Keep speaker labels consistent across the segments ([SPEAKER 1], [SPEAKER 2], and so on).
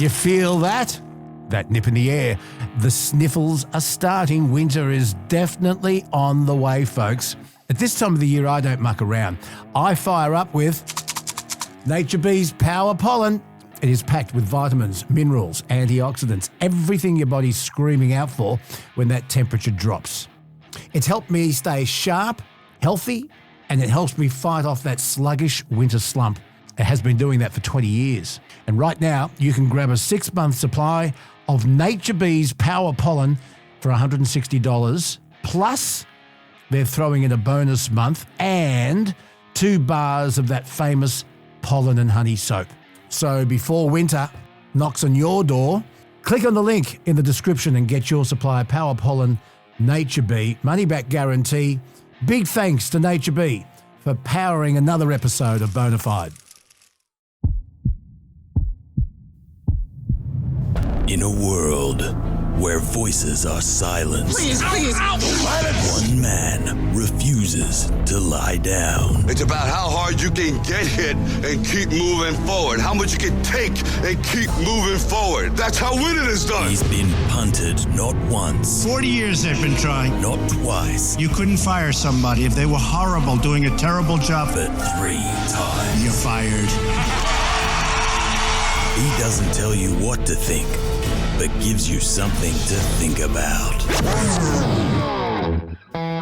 [SPEAKER 1] You feel that? That nip in the air. The sniffles are starting. Winter is definitely on the way, folks. At this time of the year, I don't muck around. I fire up with Nature Bee's Power Pollen. It is packed with vitamins, minerals, antioxidants, everything your body's screaming out for when that temperature drops. It's helped me stay sharp, healthy, and it helps me fight off that sluggish winter slump. It has been doing that for 20 years. And right now, you can grab a 6-month supply of Nature Bee's Power Pollen for $160. Plus, they're throwing in a bonus month and 2 bars of that famous pollen and honey soap. So before winter knocks on your door, click on the link in the description and get your supply of Power Pollen Nature Bee. Money back guarantee. Big thanks to Nature Bee for powering another episode of Bonafide.
[SPEAKER 2] In a world where voices are silenced,
[SPEAKER 3] Please.
[SPEAKER 2] one man refuses to lie down.
[SPEAKER 4] It's about how hard you can get hit and keep moving forward. How much you can take and keep moving forward. That's how winning is done.
[SPEAKER 2] He's been punted not once,
[SPEAKER 5] 40 years they've been trying.
[SPEAKER 2] not twice,
[SPEAKER 5] You couldn't fire somebody if they were horrible, doing a terrible job.
[SPEAKER 2] but 3 times.
[SPEAKER 5] You're fired.
[SPEAKER 2] He doesn't tell you what to think, but gives you something to think about.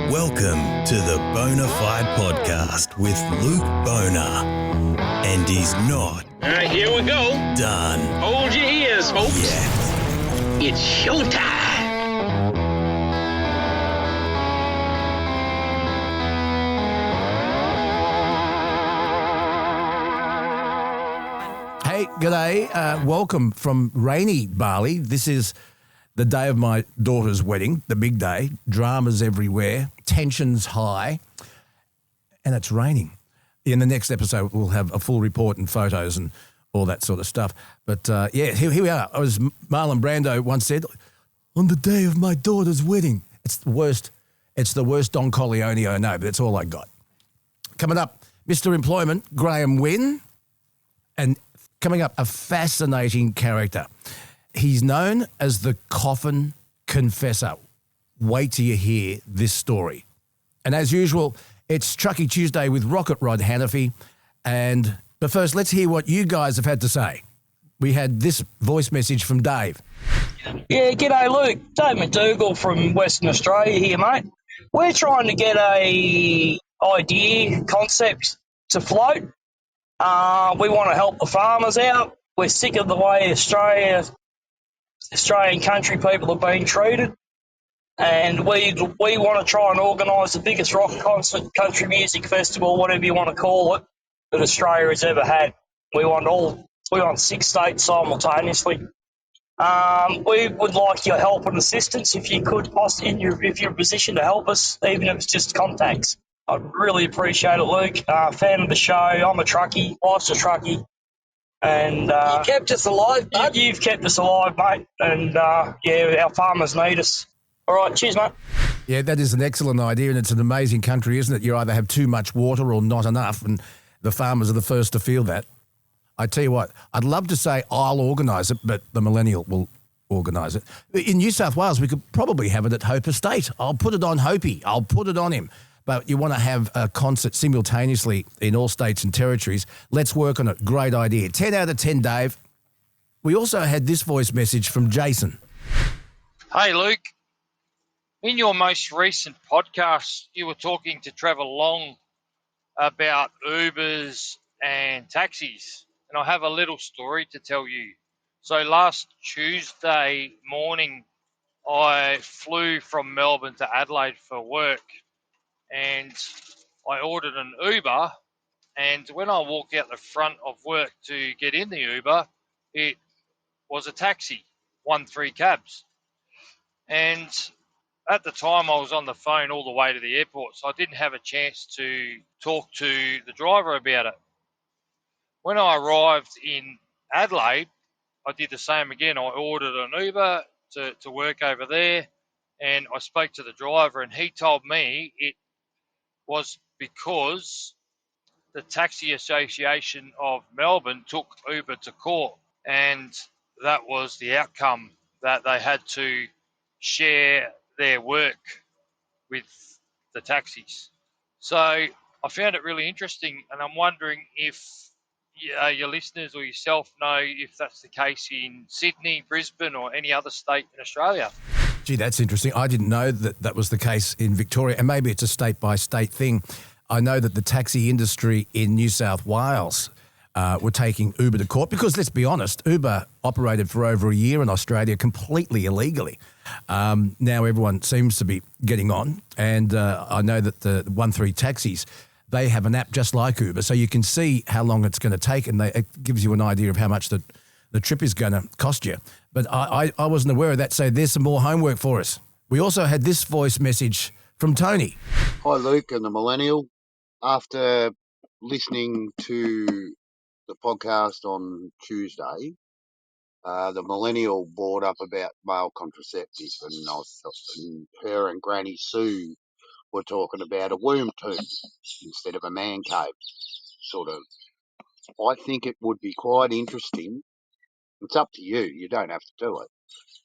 [SPEAKER 2] Welcome to the Bonafide podcast with Luke Boner. And he's not
[SPEAKER 6] All right, here we go.
[SPEAKER 2] done
[SPEAKER 6] Hold your ears, folks.
[SPEAKER 2] yet.
[SPEAKER 6] It's showtime.
[SPEAKER 1] Hey, g'day. Welcome from rainy Bali. This is the day of my daughter's wedding, the big day. Dramas everywhere, tensions high, and it's raining. In the next episode, we'll have a full report and photos and all that sort of stuff. But yeah, here we are. As Marlon Brando once said, on the day of my daughter's wedding. It's the worst. It's the worst Don Corleone I know, but that's all I got. Coming up, Mr. Employment, Graham Wynn, and coming up, a fascinating character. He's known as the Coffin Confessor. Wait till you hear this story. And as usual, it's Truckie Tuesday with Rocket Rod Hannafy. But first, let's hear what you guys have had to say. We had this voice message from Dave.
[SPEAKER 7] Yeah, g'day Luke. Dave McDougall from Western Australia here, mate. We're trying to get a idea, concept to float. We want to help the farmers out. We're sick of the way Australian country people are being treated. And we want to try and organise the biggest rock concert, country music festival, whatever you want to call it, that Australia has ever had. We want 6 states simultaneously. We would like your help and assistance if you could, if you're in a position to help us, even if it's just contacts. I'd really appreciate it, Luke. Fan of the show. I'm a truckie. Life's a truckie. And
[SPEAKER 3] You kept us alive, bud.
[SPEAKER 7] you've kept us alive, mate. And yeah, our farmers need us. All right, cheers, mate.
[SPEAKER 1] Yeah, that is an excellent idea, and it's an amazing country, isn't it? You either have too much water or not enough, and the farmers are the first to feel that. I tell you what, I'd love to say I'll organise it, but the millennial will organise it. In New South Wales, we could probably have it at Hope Estate. I'll put it on Hopi. I'll put it on him. But you want to have a concert simultaneously in all states and territories. Let's work on it. Great idea. 10 out of 10, Dave. We also had this voice message from Jason.
[SPEAKER 8] Hey, Luke. In your most recent podcast, you were talking to Trevor Long about Ubers and taxis, and I have a little story to tell you. So last Tuesday morning, I flew from Melbourne to Adelaide for work, and I ordered an Uber, and when I walked out the front of work to get in the Uber, it was a taxi, 1-3 cabs. And at the time, I was on the phone all the way to the airport, so I didn't have a chance to talk to the driver about it. When I arrived in Adelaide, I did the same again. I ordered an Uber to work over there, and I spoke to the driver, and he told me it was because the Taxi Association of Melbourne took Uber to court, and that was the outcome, that they had to share their work with the taxis. So I found it really interesting, and I'm wondering if your listeners or yourself know if that's the case in Sydney, Brisbane, or any other state in Australia.
[SPEAKER 1] Gee, that's interesting. I didn't know that that was the case in Victoria, and maybe it's a state-by-state thing. I know that the taxi industry in New South Wales were taking Uber to court because, let's be honest, Uber operated for over a year in Australia completely illegally. Now everyone seems to be getting on, and I know that the 13 taxis, they have an app just like Uber, so you can see how long it's going to take, and it gives you an idea of how much the trip is going to cost you. But I wasn't aware of that, so there's some more homework for us. We also had this voice message from Tony.
[SPEAKER 9] Hi, Luke and the Millennial. After listening to the podcast on Tuesday, the Millennial brought up about male contraceptive, and her and Granny Sue were talking about a womb tomb instead of a man cave, sort of. I think it would be quite interesting. It's up to you. You don't have to do it.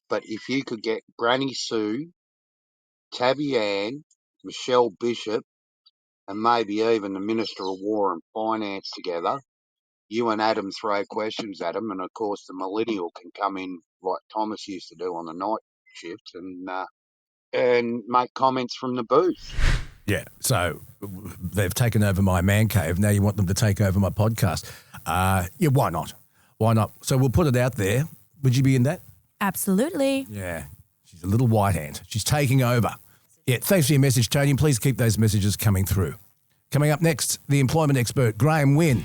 [SPEAKER 9] But if you could get Granny Sue, Tabby Ann, Michelle Bishop, and maybe even the Minister of War and Finance together, you and Adam throw questions at them, and of course the Millennial can come in like Thomas used to do on the night shift and make comments from the booth.
[SPEAKER 1] Yeah, so they've taken over my man cave. Now you want them to take over my podcast. Yeah, why not? Why not? So we'll put it out there. Would you be in that?
[SPEAKER 10] Absolutely.
[SPEAKER 1] Yeah, she's a little white ant. She's taking over. Yeah, thanks for your message, Tony, and please keep those messages coming through. Coming up next, the employment expert, Graham Wynn.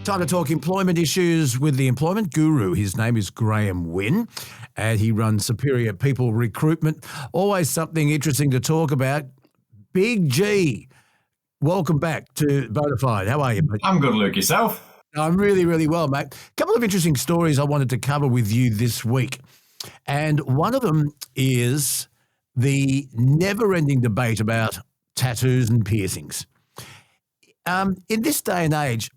[SPEAKER 1] Time to talk employment issues with the employment guru. His name is Graham Wynn, and he runs Superior People Recruitment. Always something interesting to talk about. Big G, welcome back to Bonafide. How are you, mate?
[SPEAKER 11] I'm good, Luke. Yourself?
[SPEAKER 1] I'm really, really well, mate. A couple of interesting stories I wanted to cover with you this week. And one of them is the never-ending debate about tattoos and piercings. In this day and age,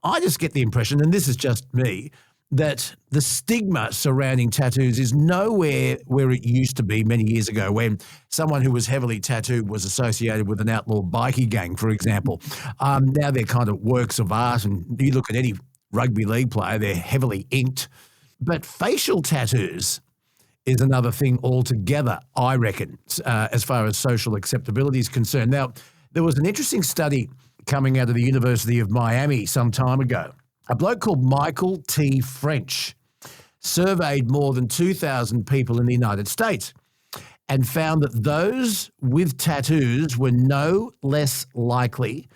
[SPEAKER 1] I just get the impression, and this is just me, that the stigma surrounding tattoos is nowhere where it used to be many years ago, when someone who was heavily tattooed was associated with an outlaw bikie gang, for example. Now they're kind of works of art, and you look at any rugby league player, they're heavily inked. But facial tattoos is another thing altogether, I reckon, as far as social acceptability is concerned. Now, there was an interesting study coming out of the University of Miami some time ago. A bloke called Michael T. French surveyed more than 2,000 people in the United States and found that those with tattoos were no less likely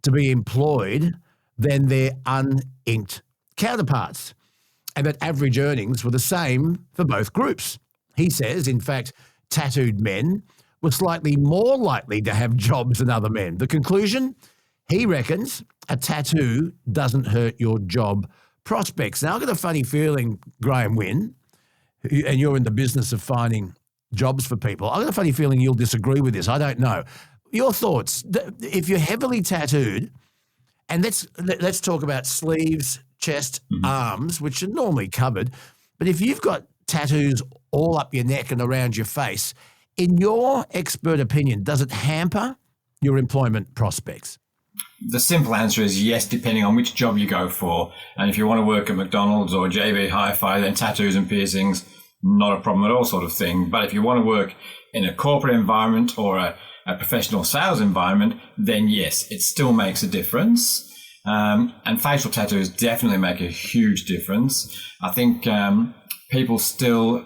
[SPEAKER 1] to be employed than their uninked counterparts, and that average earnings were the same for both groups. He says, in fact, tattooed men were slightly more likely to have jobs than other men. The conclusion? He reckons a tattoo doesn't hurt your job prospects. Now, I've got a funny feeling, Graham Wynn, and you're in the business of finding jobs for people, I've got a funny feeling you'll disagree with this. I don't know. Your thoughts, if you're heavily tattooed, and let's talk about sleeves, chest, arms, which are normally covered, but if you've got tattoos all up your neck and around your face, in your expert opinion, does it hamper your employment prospects?
[SPEAKER 11] The simple answer is yes, depending on which job you go for. And if you want to work at McDonald's or JB Hi-Fi, then tattoos and piercings, not a problem at all, sort of thing. But if you want to work in a corporate environment or a professional sales environment, then yes, it still makes a difference. And facial tattoos definitely make a huge difference. I think people still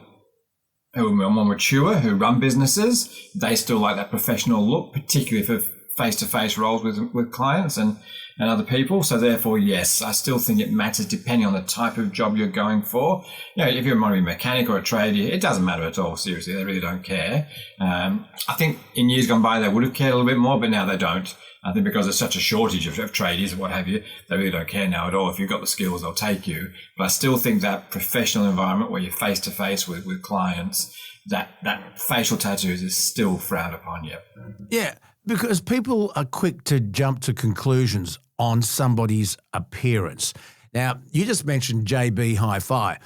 [SPEAKER 11] who are more mature, who run businesses, they still like that professional look, particularly for face-to-face roles with clients and other people. So therefore, yes, I still think it matters depending on the type of job you're going for. You know, if you're a mechanic or a tradie, it doesn't matter at all. Seriously, they really don't care. I think in years gone by, they would have cared a little bit more, but now they don't. I think because there's such a shortage of tradies and what have you, they really don't care now at all. If you've got the skills, they'll take you. But I still think that professional environment where you're face-to-face with clients, that facial tattoos is still frowned upon. Yep.
[SPEAKER 1] Yeah, because people are quick to jump to conclusions on somebody's appearance. Now, you just mentioned JB Hi-Fi,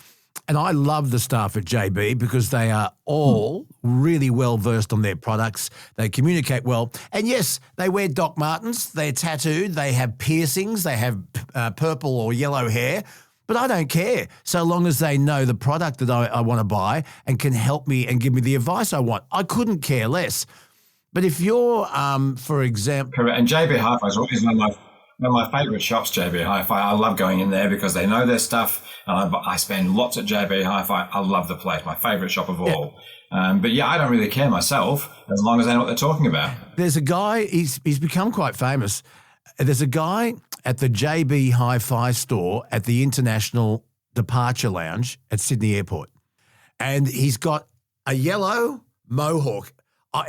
[SPEAKER 1] and I love the staff at JB because they are all really well versed on their products. They communicate well. And yes, they wear Doc Martens, they're tattooed, they have piercings, they have purple or yellow hair. But I don't care, so long as they know the product that I want to buy and can help me and give me the advice I want. I couldn't care less. But if you're, for example...
[SPEAKER 11] Correct. And JB Hi-Fi is always one of my favourite shops, JB Hi-Fi. I love going in there because they know their stuff. And I spend lots at JB Hi-Fi. I love the place, my favourite shop of all. But yeah, I don't really care myself as long as they know what they're talking about.
[SPEAKER 1] There's a guy, he's become quite famous. There's a guy at the JB Hi-Fi store at the International Departure Lounge at Sydney Airport. And he's got a yellow mohawk.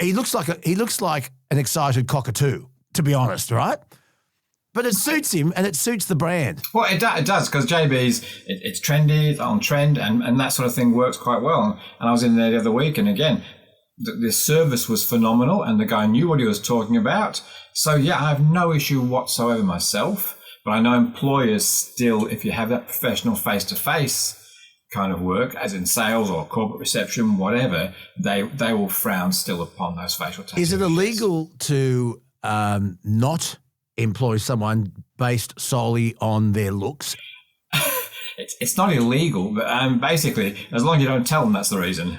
[SPEAKER 1] He looks like an excited cockatoo, to be honest, right? But it suits him and it suits the brand.
[SPEAKER 11] Well, it does because JB's, it's trendy, it's on trend, and that sort of thing works quite well. And I was in there the other week, and again, the service was phenomenal and the guy knew what he was talking about. So, yeah, I have no issue whatsoever myself. But I know employers still, if you have that professional face-to-face kind of work, as in sales or corporate reception, whatever, they will frown still upon those facial tattoos.
[SPEAKER 1] Is it illegal to not employ someone based solely on their looks?
[SPEAKER 11] It's not illegal, but basically, as long as you don't tell them that's the reason.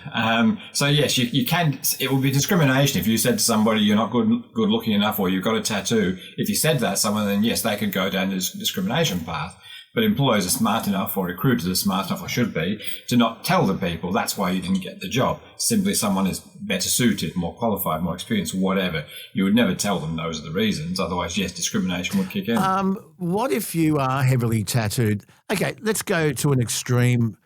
[SPEAKER 11] So yes, you can. It would be discrimination if you said to somebody you're not good looking enough or you've got a tattoo. If you said that to someone, then yes, they could go down this discrimination path. But employers are smart enough, or recruiters are smart enough, or should be, to not tell the people that's why you didn't get the job. Simply someone is better suited, more qualified, more experienced, whatever. You would never tell them those are the reasons. Otherwise, yes, discrimination would kick in.
[SPEAKER 1] What if you are heavily tattooed? Okay, let's go to an extreme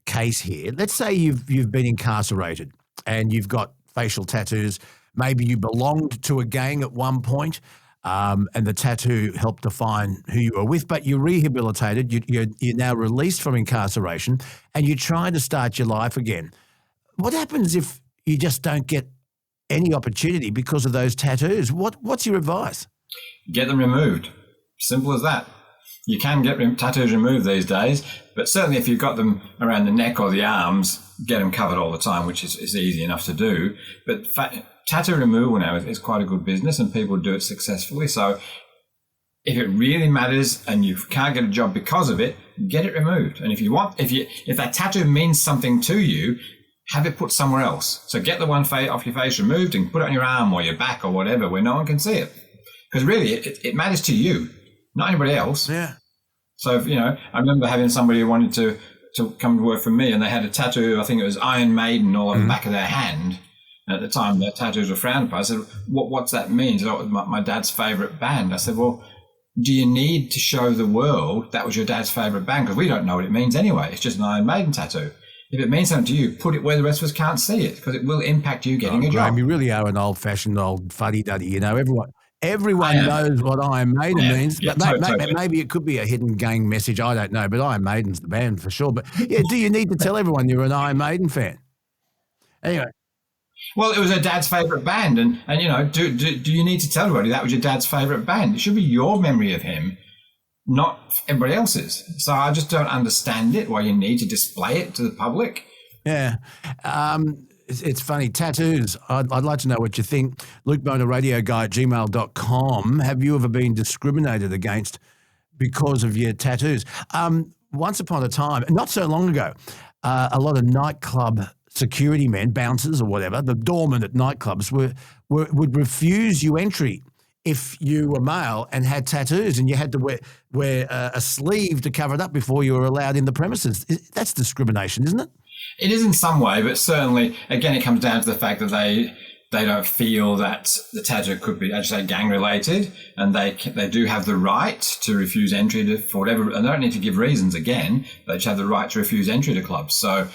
[SPEAKER 1] case here. Let's say you've been incarcerated and you've got facial tattoos. Maybe you belonged to a gang at one point. And the tattoo helped define who you were with, but you're rehabilitated, you're now released from incarceration, and you're trying to start your life again. What happens if you just don't get any opportunity because of those tattoos? What's your advice?
[SPEAKER 11] Get them removed. Simple as that. You can get tattoos removed these days, but certainly if you've got them around the neck or the arms, get them covered all the time, which is easy enough to do. But tattoo removal now is quite a good business and people do it successfully. So if it really matters and you can't get a job because of it, get it removed. And if that tattoo means something to you, have it put somewhere else. So get the one off your face removed and put it on your arm or your back or whatever where no one can see it. Because really it matters to you, not anybody else.
[SPEAKER 1] Yeah.
[SPEAKER 11] So, I remember having somebody who wanted to come to work for me and they had a tattoo, I think it was Iron Maiden all on the back of their hand. And at the time, their tattoos were frowned upon. I said, what's that mean? He said, it was my dad's favourite band. I said, well, do you need to show the world that was your dad's favourite band? Because we don't know what it means anyway. It's just an Iron Maiden tattoo. If it means something to you, put it where the rest of us can't see it because it will impact you getting a job.
[SPEAKER 1] You really are an old-fashioned old fuddy-duddy. Everyone knows what Iron Maiden means.
[SPEAKER 11] Yeah,
[SPEAKER 1] but maybe it could be a hidden gang message. I don't know. But Iron Maiden's the band for sure. But yeah, do you need to tell everyone you're an Iron Maiden fan? Anyway.
[SPEAKER 11] Well, it was her dad's favourite band. And do you need to tell everybody that was your dad's favourite band? It should be your memory of him, not everybody else's. So I just don't understand it, why you need to display it to the public.
[SPEAKER 1] Yeah. It's funny. Tattoos. I'd like to know what you think. LukeBonerRadioGuy@gmail.com. Have you ever been discriminated against because of your tattoos? Once upon a time, not so long ago, a lot of nightclub security men, bouncers or whatever, the doormen at nightclubs would refuse you entry if you were male and had tattoos, and you had to wear a sleeve to cover it up before you were allowed in the premises. That's discrimination, isn't it?
[SPEAKER 11] It is in some way, but certainly, again, it comes down to the fact that they don't feel that the tattoo could be, as you say, gang-related, and they do have the right to refuse entry for whatever, and they don't need to give reasons again, they just have the right to refuse entry to clubs. So,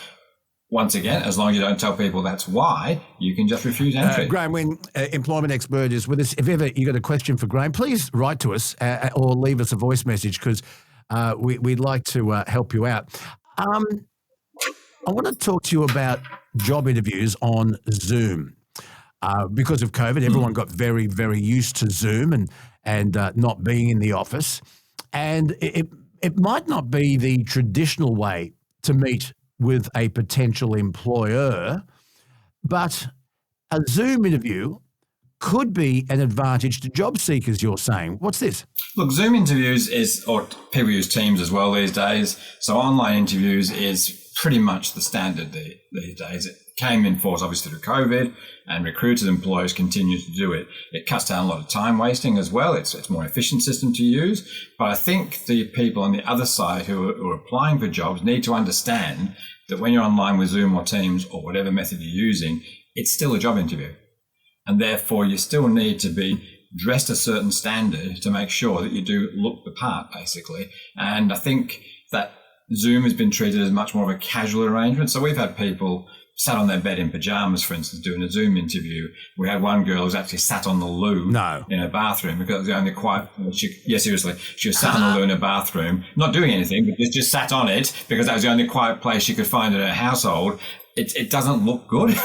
[SPEAKER 11] once again, as long as you don't tell people that's why, you can just refuse entry.
[SPEAKER 1] Graham Wynn, employment expert, is with us. If ever you got a question for Graham, please write to us or leave us a voice message because we'd like to help you out. I want to talk to you about job interviews on Zoom. Because of COVID, everyone got very, very used to Zoom and not being in the office. And it might not be the traditional way to meet with a potential employer, but a Zoom interview could be an advantage to job seekers, you're saying. What's this?
[SPEAKER 11] Look, Zoom interviews or people use Teams as well these days. So online interviews is pretty much the standard these days. It came in force obviously through COVID, and recruiters and employers continue to do it. It cuts down a lot of time wasting as well. It's a more efficient system to use. But I think the people on the other side who are applying for jobs need to understand that when you're online with Zoom or Teams or whatever method you're using, it's still a job interview. And therefore, you still need to be dressed a certain standard to make sure that you do look the part, basically. And I think that Zoom has been treated as much more of a casual arrangement. So we've had people sat on their bed in pajamas, for instance, doing a Zoom interview. We had one girl who was actually sat on the loo in her bathroom because it was the only quiet. Seriously, she was sat on the loo in her bathroom, not doing anything, but just sat on it because that was the only quiet place she could find in her household. It doesn't look good.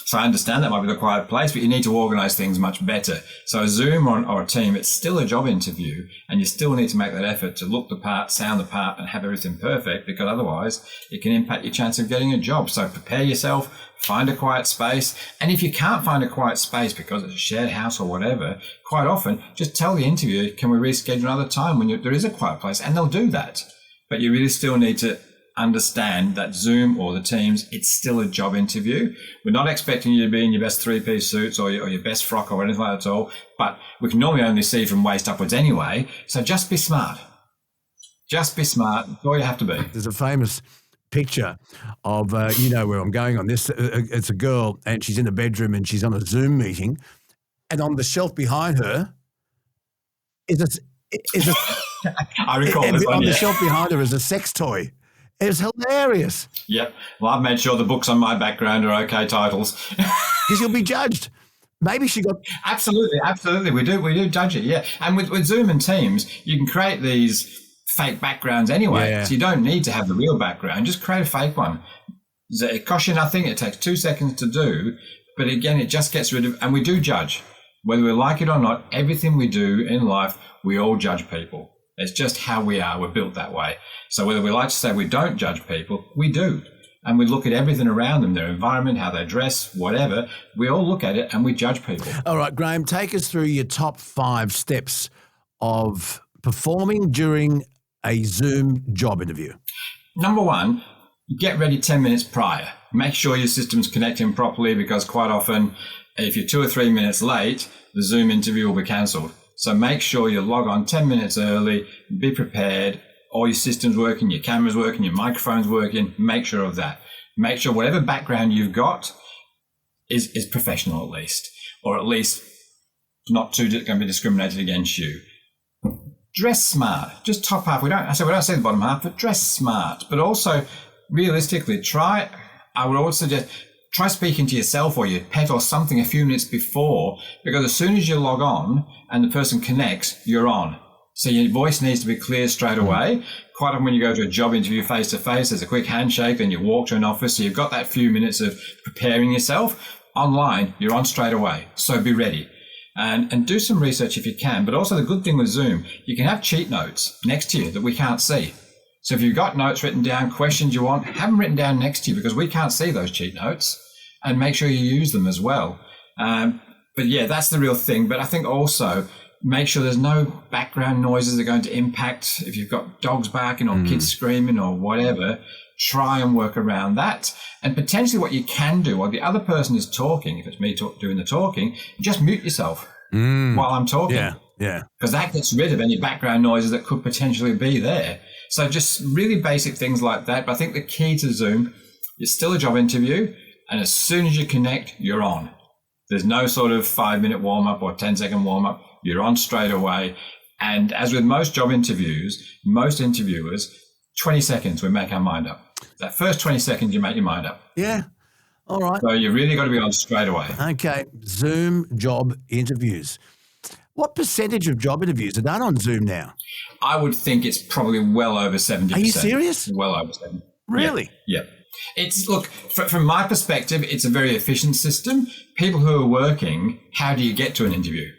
[SPEAKER 11] So I understand that might be the quiet place, but you need to organise things much better. So a Zoom or a team, it's still a job interview, and you still need to make that effort to look the part, sound the part, and have everything perfect, because otherwise it can impact your chance of getting a job. So prepare yourself, find a quiet space. And if you can't find a quiet space because it's a shared house or whatever, quite often just tell the interviewer, can we reschedule another time when there is a quiet place? And they'll do that. But you really still need to understand that Zoom or the Teams, it's still a job interview. We're not expecting you to be in your best three-piece suits or your best frock or anything like that at all, but we can normally only see from waist upwards anyway. So just be smart. Just be smart. That's all you have to be.
[SPEAKER 1] There's a famous picture of, you know where I'm going on this. It's a girl and she's in a bedroom and she's on a Zoom meeting, and on the shelf behind her is a
[SPEAKER 11] I recall this one,
[SPEAKER 1] on the shelf behind her is a sex toy. It was hilarious.
[SPEAKER 11] Yep. Well, I've made sure the books on my background are okay titles.
[SPEAKER 1] Because you'll be judged. Maybe she got...
[SPEAKER 11] Absolutely. We do judge it, yeah. And with Zoom and Teams, you can create these fake backgrounds anyway.
[SPEAKER 1] Yeah.
[SPEAKER 11] So you don't need to have the real background. Just create a fake one. It costs you nothing. It takes 2 seconds to do. But again, it just gets rid of... And we do judge. Whether we like it or not, everything we do in life, we all judge people. It's just how we are. We're built that way. So whether we like to say we don't judge people, we do. And we look at everything around them, their environment, how they dress, whatever. We all look at it and we judge people.
[SPEAKER 1] All right, Graham, take us through your top 5 steps of performing during a Zoom job interview.
[SPEAKER 11] Number 1, get ready 10 minutes prior. Make sure your system's connecting properly, because quite often, if you're 2 or 3 minutes late, the Zoom interview will be cancelled. So make sure you log on 10 minutes early, be prepared, all your systems working, your camera's working, your microphone's working. Make sure of that. Make sure whatever background you've got is professional at least, or at least not too going to be discriminated against you. Dress smart. Just top half. We don't say the bottom half, but dress smart. But also, realistically, I would always suggest, try speaking to yourself or your pet or something a few minutes before, because as soon as you log on and the person connects, you're on. So your voice needs to be clear straight away. Quite often when you go to a job interview face-to-face, there's a quick handshake, then you walk to an office, so you've got that few minutes of preparing yourself. Online, you're on straight away, so be ready. And do some research if you can. But also the good thing with Zoom, you can have cheat notes next to you that we can't see. So if you've got notes written down, questions you want, have them written down next to you, because we can't see those cheat notes, and make sure you use them as well. But yeah, that's the real thing. But I think also make sure there's no background noises that are going to impact. If you've got dogs barking or kids screaming or whatever, try and work around that. And potentially what you can do while the other person is talking, if it's me doing the talking, just mute yourself while I'm talking.
[SPEAKER 1] Yeah.
[SPEAKER 11] Because that gets rid of any background noises that could potentially be there. So just really basic things like that. But I think the key to Zoom, it's still a job interview. And as soon as you connect, you're on. There's no sort of 5-minute warm-up or 10-second warm-up. You're on straight away. And as with most job interviews, most interviewers, 20 seconds, we make our mind up. That first 20 seconds, you make your mind up.
[SPEAKER 1] Yeah. All right.
[SPEAKER 11] So you really got to be on straight away.
[SPEAKER 1] Okay. Zoom job interviews. What percentage of job interviews are done on Zoom now?
[SPEAKER 11] I would think it's probably well over 70%.
[SPEAKER 1] Are you serious?
[SPEAKER 11] Well over 70%.
[SPEAKER 1] Really?
[SPEAKER 11] Yeah. Look, from my perspective, it's a very efficient system. People who are working, how do you get to an interview?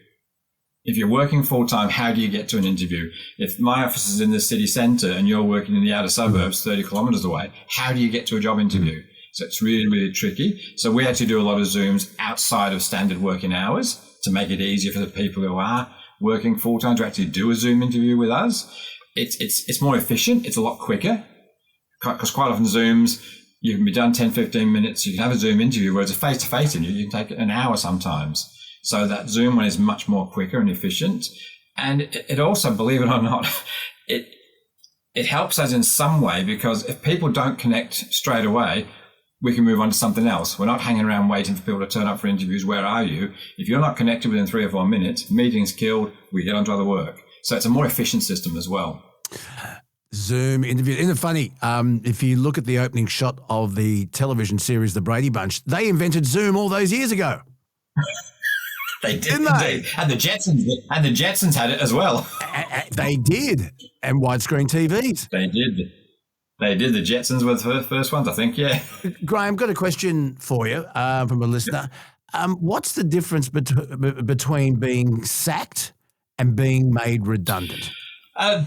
[SPEAKER 11] If you're working full time, how do you get to an interview? If my office is in the city centre and you're working in the outer suburbs, 30 kilometres away, how do you get to a job interview? So it's really, really tricky. So we actually do a lot of Zooms outside of standard working hours to make it easier for the people who are working full time to actually do a Zoom interview with us. It's more efficient. It's a lot quicker because quite often Zooms, you can be done 10, 15 minutes. You can have a Zoom interview, whereas a face-to-face interview, you can take an hour sometimes. So that Zoom one is much more quicker and efficient. And it also, believe it or not, it helps us in some way, because if people don't connect straight away, we can move on to something else. We're not hanging around waiting for people to turn up for interviews. Where are you? If you're not connected within 3 or 4 minutes, meeting's killed, we get on to other work. So it's a more efficient system as well.
[SPEAKER 1] Zoom interview. Isn't it funny? If you look at the opening shot of the television series The Brady Bunch, they invented Zoom all those years ago.
[SPEAKER 11] They did,
[SPEAKER 1] didn't they?
[SPEAKER 11] And the Jetsons had it as well.
[SPEAKER 1] They did. And widescreen TVs.
[SPEAKER 11] They did. The Jetsons were the first ones, I think, yeah.
[SPEAKER 1] Graham, got a question for you from a listener. What's the difference between being sacked and being made redundant?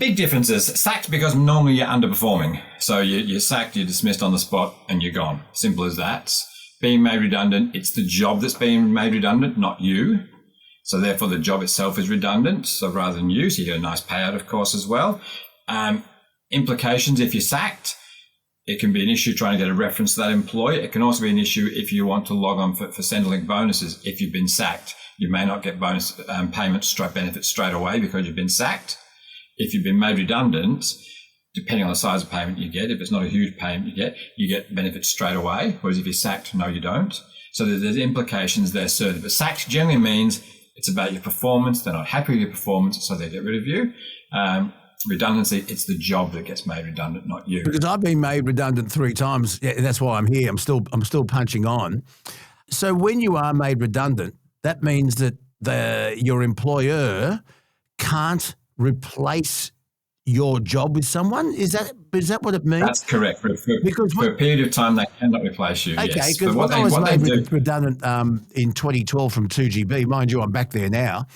[SPEAKER 11] Big differences. Sacked because normally you're underperforming. So you're sacked, you're dismissed on the spot, and you're gone. Simple as that. Being made redundant, it's the job that's being made redundant, not you. So therefore the job itself is redundant. So rather than you, so you get a nice payout, of course, as well. Implications, if you're sacked, it can be an issue trying to get a reference to that employer. It can also be an issue if you want to log on for Centrelink bonuses. If you've been sacked, you may not get bonus payments, benefits straight away because you've been sacked. If you've been made redundant, depending on the size of payment you get, if it's not a huge payment you get benefits straight away. Whereas if you're sacked, no, you don't. So there's implications there, certainly. But sacked generally means it's about your performance. They're not happy with your performance, so they get rid of you. Redundancy, it's the job that gets made redundant, not you.
[SPEAKER 1] Because I've been made redundant 3 times. Yeah, that's why I'm here. I'm still punching on. So when you are made redundant, that means that your employer can't replace your job with someone? Is that what it means?
[SPEAKER 11] That's correct. For a period of time, they cannot replace you.
[SPEAKER 1] Okay,
[SPEAKER 11] yes.
[SPEAKER 1] because I was made redundant in 2012 from 2GB. Mind you, I'm back there now.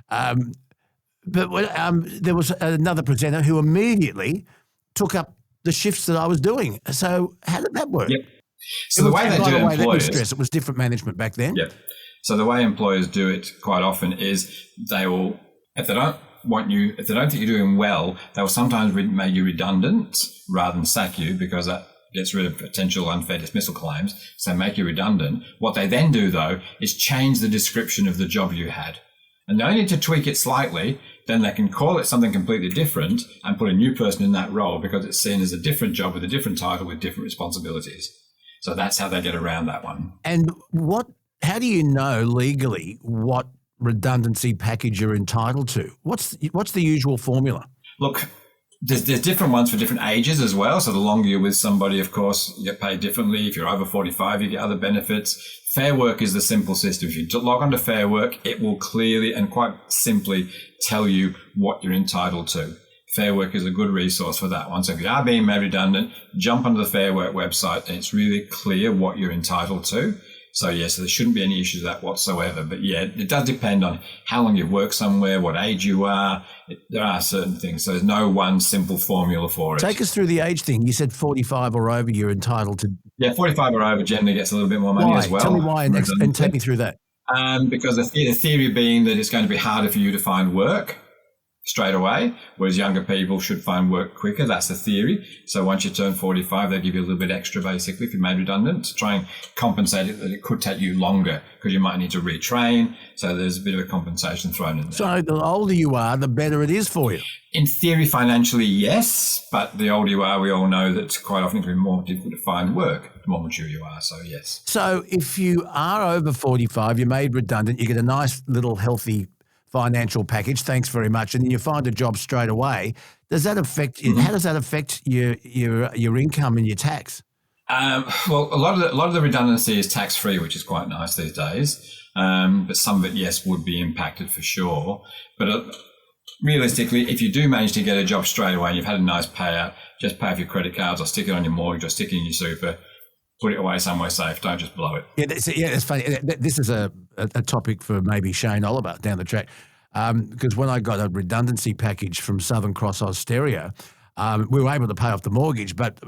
[SPEAKER 1] But there was another presenter who immediately took up the shifts that I was doing. So how did that work?
[SPEAKER 11] Yep. So the way they do it, employers...
[SPEAKER 1] It was different management back then.
[SPEAKER 11] Yep. So the way employers do it quite often is they will, if they don't think you're doing well, they'll sometimes make you redundant rather than sack you, because that gets rid of potential unfair dismissal claims. So they make you redundant. What they then do, though, is change the description of the job you had. And they only need to tweak it slightly, then they can call it something completely different and put a new person in that role because it's seen as a different job with a different title with different responsibilities. So that's how they get around that one.
[SPEAKER 1] And how do you know legally what redundancy package you're entitled to? What's the usual formula?
[SPEAKER 11] Look, there's different ones for different ages as well. So the longer you're with somebody, of course, you get paid differently. If you're over 45, you get other benefits. Fair Work is the simple system. If you log on to Fair Work, it will clearly and quite simply tell you what you're entitled to. Fair Work is a good resource for that one. So if you are being made redundant, jump onto the Fair Work website and it's really clear what you're entitled to. So so there shouldn't be any issues with that whatsoever. But yeah, it does depend on how long you've worked somewhere, what age you are. There are certain things. So there's no one simple formula for it.
[SPEAKER 1] Take us through the age thing. You said 45 or over, you're entitled to.
[SPEAKER 11] Yeah, 45 or over generally gets a little bit more money as well.
[SPEAKER 1] Tell me why and take me through that.
[SPEAKER 11] Because the theory being that it's going to be harder for you to find work straight away, whereas younger people should find work quicker. That's the theory. So once you turn 45, they give you a little bit extra, basically, if you're made redundant, to try and compensate it that it could take you longer because you might need to retrain. So there's a bit of a compensation thrown in there.
[SPEAKER 1] So the older you are, the better it is for you.
[SPEAKER 11] In theory, financially, yes, but the older you are, we all know that quite often it can be more difficult to find work the more mature you are, so yes.
[SPEAKER 1] So if you are over 45, you're made redundant, you get a nice little healthy financial package, thanks very much, and then you find a job straight away. Does that affect how does that affect your income and your tax?
[SPEAKER 11] Well, a lot of the redundancy is tax free, which is quite nice these days. But some of it, yes, would be impacted for sure. But realistically, if you do manage to get a job straight away and you've had a nice payout, just pay off your credit cards or stick it on your mortgage or stick it in your super. put it away somewhere safe. Don't just blow it.
[SPEAKER 1] Yeah, it's funny. This is a topic for maybe Shane Oliver down the track. Because when I got a redundancy package from Southern Cross Austereo, we were able to pay off the mortgage, but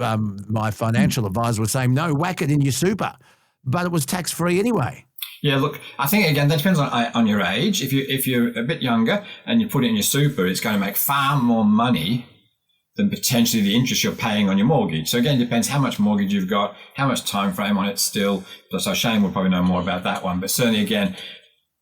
[SPEAKER 1] my financial advisor was saying, no, whack it in your super. But it was tax-free anyway.
[SPEAKER 11] Yeah, look, I think, again, that depends on your age. If you're a bit younger and you put it in your super, it's going to make far more money than potentially the interest you're paying on your mortgage. So again, it depends how much mortgage you've got, how much time frame on it still. So Shane will probably know more about that one. But certainly, again,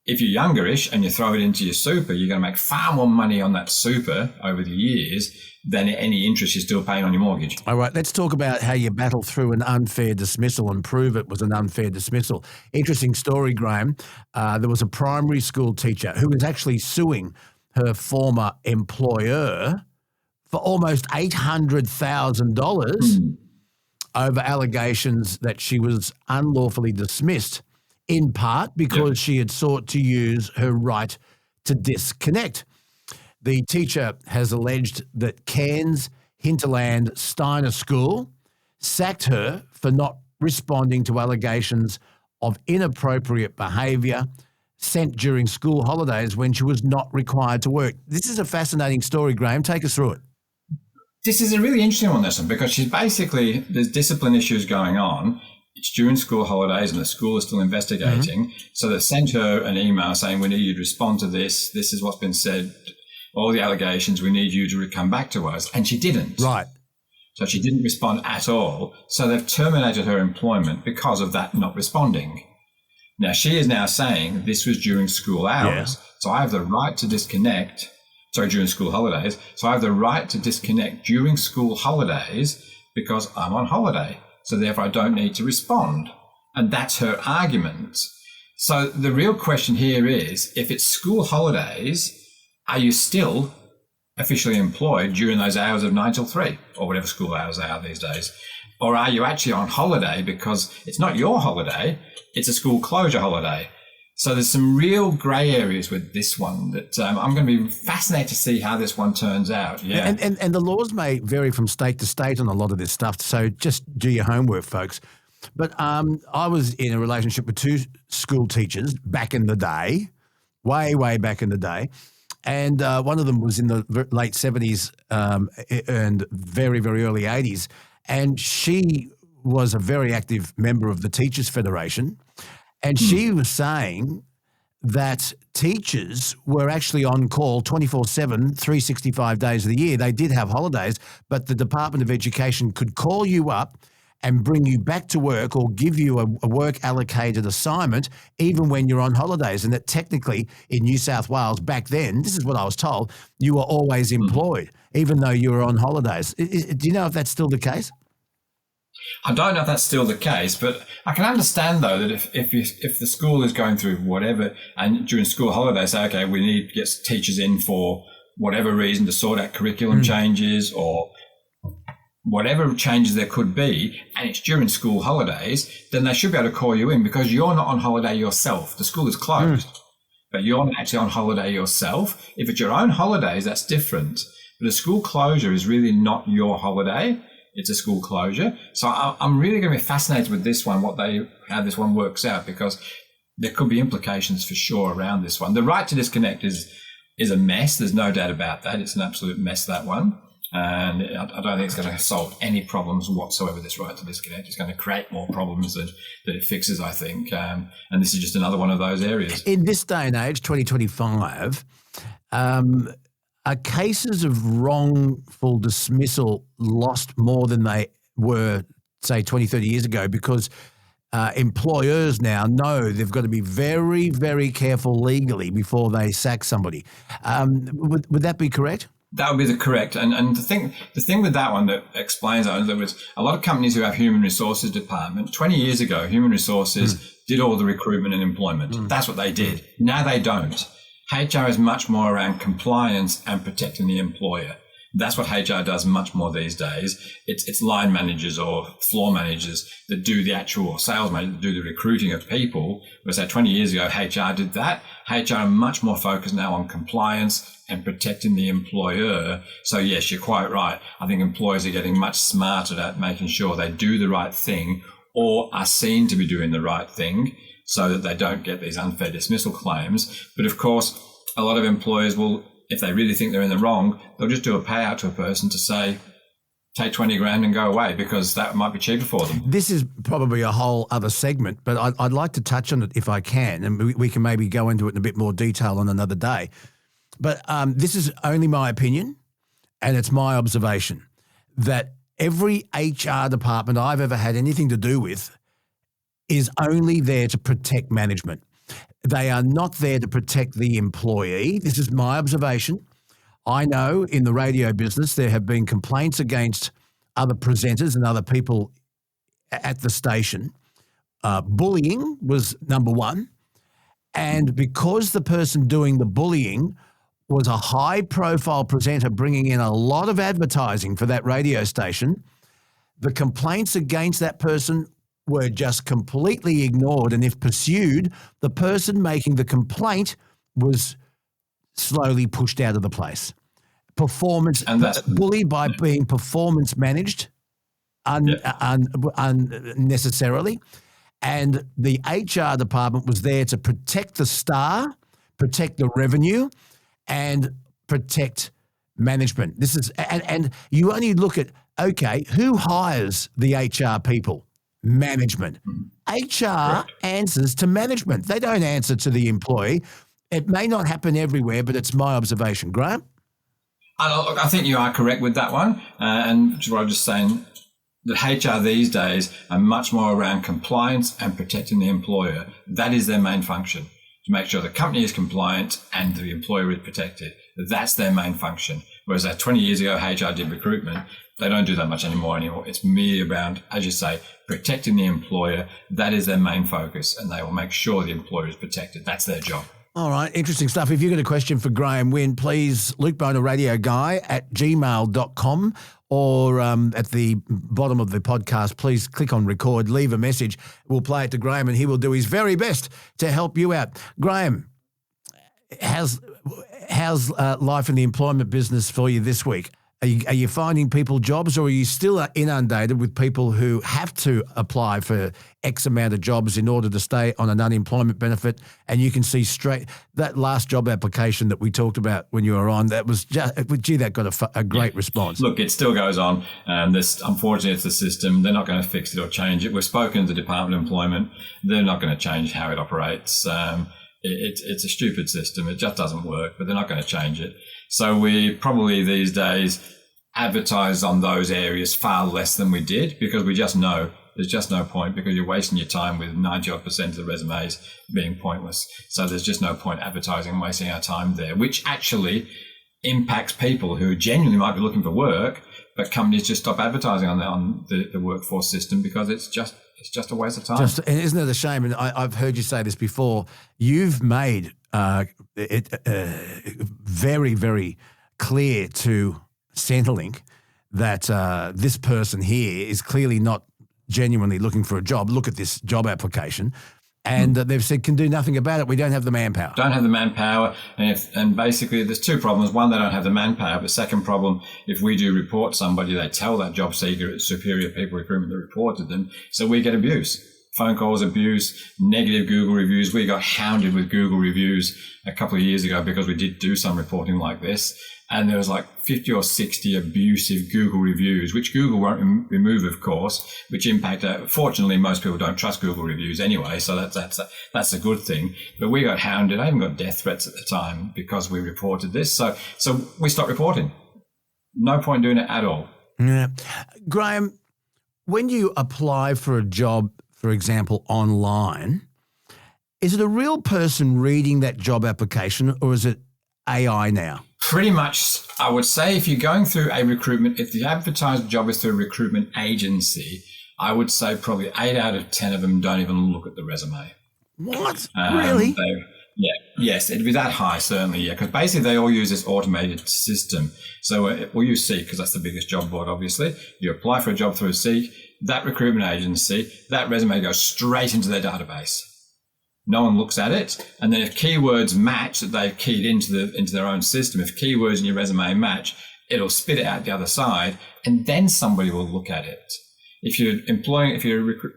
[SPEAKER 11] if you're youngerish and you throw it into your super, you're going to make far more money on that super over the years than any interest you're still paying on your mortgage.
[SPEAKER 1] All right, let's talk about how you battle through an unfair dismissal and prove it was an unfair dismissal. Interesting story, Graham. There was a primary school teacher who was actually suing her former employer for almost $800,000 over allegations that she was unlawfully dismissed, in part because she had sought to use her right to disconnect. The teacher has alleged that Cairns Hinterland Steiner School sacked her for not responding to allegations of inappropriate behaviour sent during school holidays when she was not required to work. This is a fascinating story, Graham. Take us through it.
[SPEAKER 11] This is a really interesting one, this one, because she's basically, there's discipline issues going on. It's during school holidays and the school is still investigating. So they sent her an email saying, we need you to respond to this. This is what's been said. All the allegations, we need you to come back to us. And she didn't.
[SPEAKER 1] Right.
[SPEAKER 11] So she didn't respond at all. So they've terminated her employment because of that not responding. Now, she is now saying this was during school hours. So I have the right to disconnect. During school holidays. So I have the right to disconnect during school holidays because I'm on holiday. So therefore I don't need to respond. And that's her argument. So the real question here is, if it's school holidays, are you still officially employed during those hours of 9 till 3 or whatever school hours they are these days? Or are you actually on holiday because it's not your holiday, it's a school closure holiday? So there's some real grey areas with this one that I'm going to be fascinated to see how this one turns out. Yeah,
[SPEAKER 1] and the laws may vary from state to state on a lot of this stuff. So just do your homework, folks. But I was in a relationship with two school teachers back in the day, way back in the day, and one of them was in the late 70s and very early 80s, and she was a very active member of the Teachers Federation. And she was saying that teachers were actually on call 24/7, 365 days of the year. They did have holidays, but the Department of Education could call you up and bring you back to work or give you a work allocated assignment even when you're on holidays. And that technically in New South Wales back then, this is what I was told, you were always employed even though you were on holidays. Do you know if that's still the case?
[SPEAKER 11] I don't know if that's still the case, but I can understand, though, that if the school is going through whatever, and during school holidays, say, okay, we need to get teachers in for whatever reason to sort out curriculum changes or whatever changes there could be, and it's during school holidays, then they should be able to call you in because you're not on holiday yourself. The school is closed, but you're not actually on holiday yourself. If it's your own holidays, that's different. But a school closure is really not your holiday. It's a school closure. So I'm really going to be fascinated with this one, how this one works out, because there could be implications for sure around this one. The right to disconnect is a mess. There's no doubt about that. It's an absolute mess, that one. And I don't think it's going to solve any problems whatsoever, this right to disconnect. It's going to create more problems that it fixes, I think. And this is just another one of those areas.
[SPEAKER 1] In this day and age, 2025, are cases of wrongful dismissal lost more than they were, say, 20, 30 years ago because employers now know they've got to be very, very careful legally before they sack somebody. Would that be correct?
[SPEAKER 11] That would be correct. And the thing with that one that explains that, there was a lot of companies who have human resources department. 20 years ago, human resources did all the recruitment and employment. That's what they did. Now they don't. HR is much more around compliance and protecting the employer. That's what HR does much more these days. It's line managers or floor managers that do the actual sales managers that do the recruiting of people. Whereas 20 years ago, HR did that. HR are much more focused now on compliance and protecting the employer. So yes, you're quite right. I think employers are getting much smarter at making sure they do the right thing or are seen to be doing the right thing so that they don't get these unfair dismissal claims. But of course, a lot of employers will, if they really think they're in the wrong, they'll just do a payout to a person to say, take 20 grand and go away, because that might be cheaper for them.
[SPEAKER 1] This is probably a whole other segment, but I'd like to touch on it if I can, and we can maybe go into it in a bit more detail on another day. But this is only my opinion, and it's my observation, that every HR department I've ever had anything to do with is only there to protect management. They are not there to protect the employee. This is my observation. I know in the radio business there have been complaints against other presenters and other people at the station. Bullying was number one. And because the person doing the bullying was a high-profile presenter bringing in a lot of advertising for that radio station, the complaints against that person were just completely ignored. And if pursued, the person making the complaint was slowly pushed out of the place. Bullied by being performance managed unnecessarily. And the HR department was there to protect the star, protect the revenue, and protect management. This is, and you only look at, okay, who hires the HR people? Management. HR answers to management. They don't answer to the employee. It may not happen everywhere, but it's my observation. Graham?
[SPEAKER 11] I think you are correct with that one. And what I was just saying, that HR these days are much more around compliance and protecting the employer. That is their main function, to make sure the company is compliant and the employer is protected. That's their main function. Whereas 20 years ago, HR did recruitment. They don't do that much anymore. It's merely around, as you say, protecting the employer. That is their main focus, and they will make sure the employer is protected. That's their job.
[SPEAKER 1] All right, interesting stuff. If you've got a question for Graham Wynn, please, lukeBonerRadioGuy@gmail.com, or at the bottom of the podcast, please click on record, leave a message. We'll play it to Graham, and he will do his very best to help you out. Graham, how's life in the employment business for you this week? Are you finding people jobs, or are you still inundated with people who have to apply for X amount of jobs in order to stay on an unemployment benefit? And you can see straight that last job application that we talked about when you were on, that was just, that got a great response. Look,
[SPEAKER 11] it still goes on. Unfortunately, it's the system. They're not going to fix it or change it. We've spoken to the Department of Employment. They're not going to change how it operates. It's a stupid system. It just doesn't work, but they're not going to change it. So we probably these days advertise on those areas far less than we did, because we just know there's just no point, because you're wasting your time with 90% of the resumes being pointless. So there's just no point advertising and wasting our time there, which actually impacts people who genuinely might be looking for work, but companies just stop advertising on the workforce system because it's just a waste of time.
[SPEAKER 1] And isn't it a shame? And I've heard you say this before. You've made it very, very clear to Centrelink that this person here is clearly not genuinely looking for a job. Look at this job application. And they've said can do nothing about it. We don't have the manpower.
[SPEAKER 11] Don't have the manpower. And basically there's two problems. One, they don't have the manpower. But second problem, if we do report somebody, they tell that job seeker it's Superior People Recruitment that reported them. So we get abuse. Phone calls, abuse, negative Google reviews. We got hounded with Google reviews a couple of years ago because we did do some reporting like this. And there was like 50 or 60 abusive Google reviews, which Google won't remove, of course, which impact. Fortunately, most people don't trust Google reviews anyway, so that's a good thing. But we got hounded. I even got death threats at the time because we reported this. So we stopped reporting. No point doing it at all.
[SPEAKER 1] Yeah. Graham, when you apply for a job, for example, online, is it a real person reading that job application, or is it AI now?
[SPEAKER 11] Pretty much, I would say if you're going through a recruitment, if the advertised job is through a recruitment agency, I would say probably 8 out of 10 of them don't even look at the resume.
[SPEAKER 1] What? Really?
[SPEAKER 11] Yes, it'd be that high, certainly, yeah, because basically they all use this automated system. So we'll use Seek because that's the biggest job board, obviously. You apply for a job through Seek, that recruitment agency, that resume goes straight into their database. No one looks at it. And then if keywords match that they've keyed into their own system, if keywords in your resume match, it'll spit it out the other side, and then somebody will look at it. If you're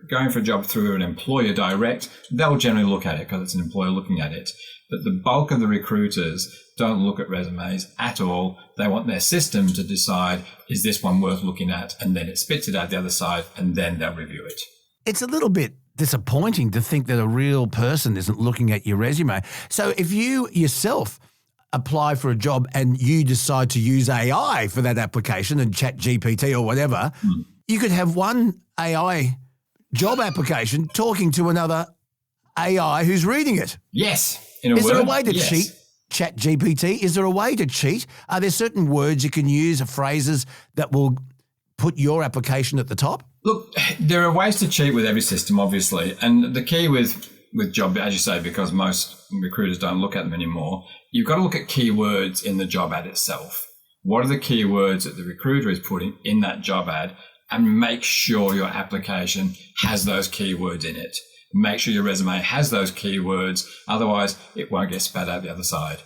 [SPEAKER 11] going for a job through an employer direct, they'll generally look at it because it's an employer looking at it. But the bulk of the recruiters don't look at resumes at all. They want their system to decide, is this one worth looking at? And then it spits it out the other side, and then they'll review it.
[SPEAKER 1] It's a little bit disappointing to think that a real person isn't looking at your resume. So if you yourself apply for a job and you decide to use AI for that application and chat GPT or whatever, you could have one AI job application talking to another AI who's reading it.
[SPEAKER 11] Yes.
[SPEAKER 1] Is there a way to cheat chat GPT? Is there a way to cheat? Are there certain words you can use or phrases that will put your application at the top?
[SPEAKER 11] Look, there are ways to cheat with every system, obviously. And the key with job, as you say, because most recruiters don't look at them anymore, you've got to look at keywords in the job ad itself. What are the keywords that the recruiter is putting in that job ad? And make sure your application has those keywords in it. Make sure your resume has those keywords. Otherwise, it won't get spat out the other side.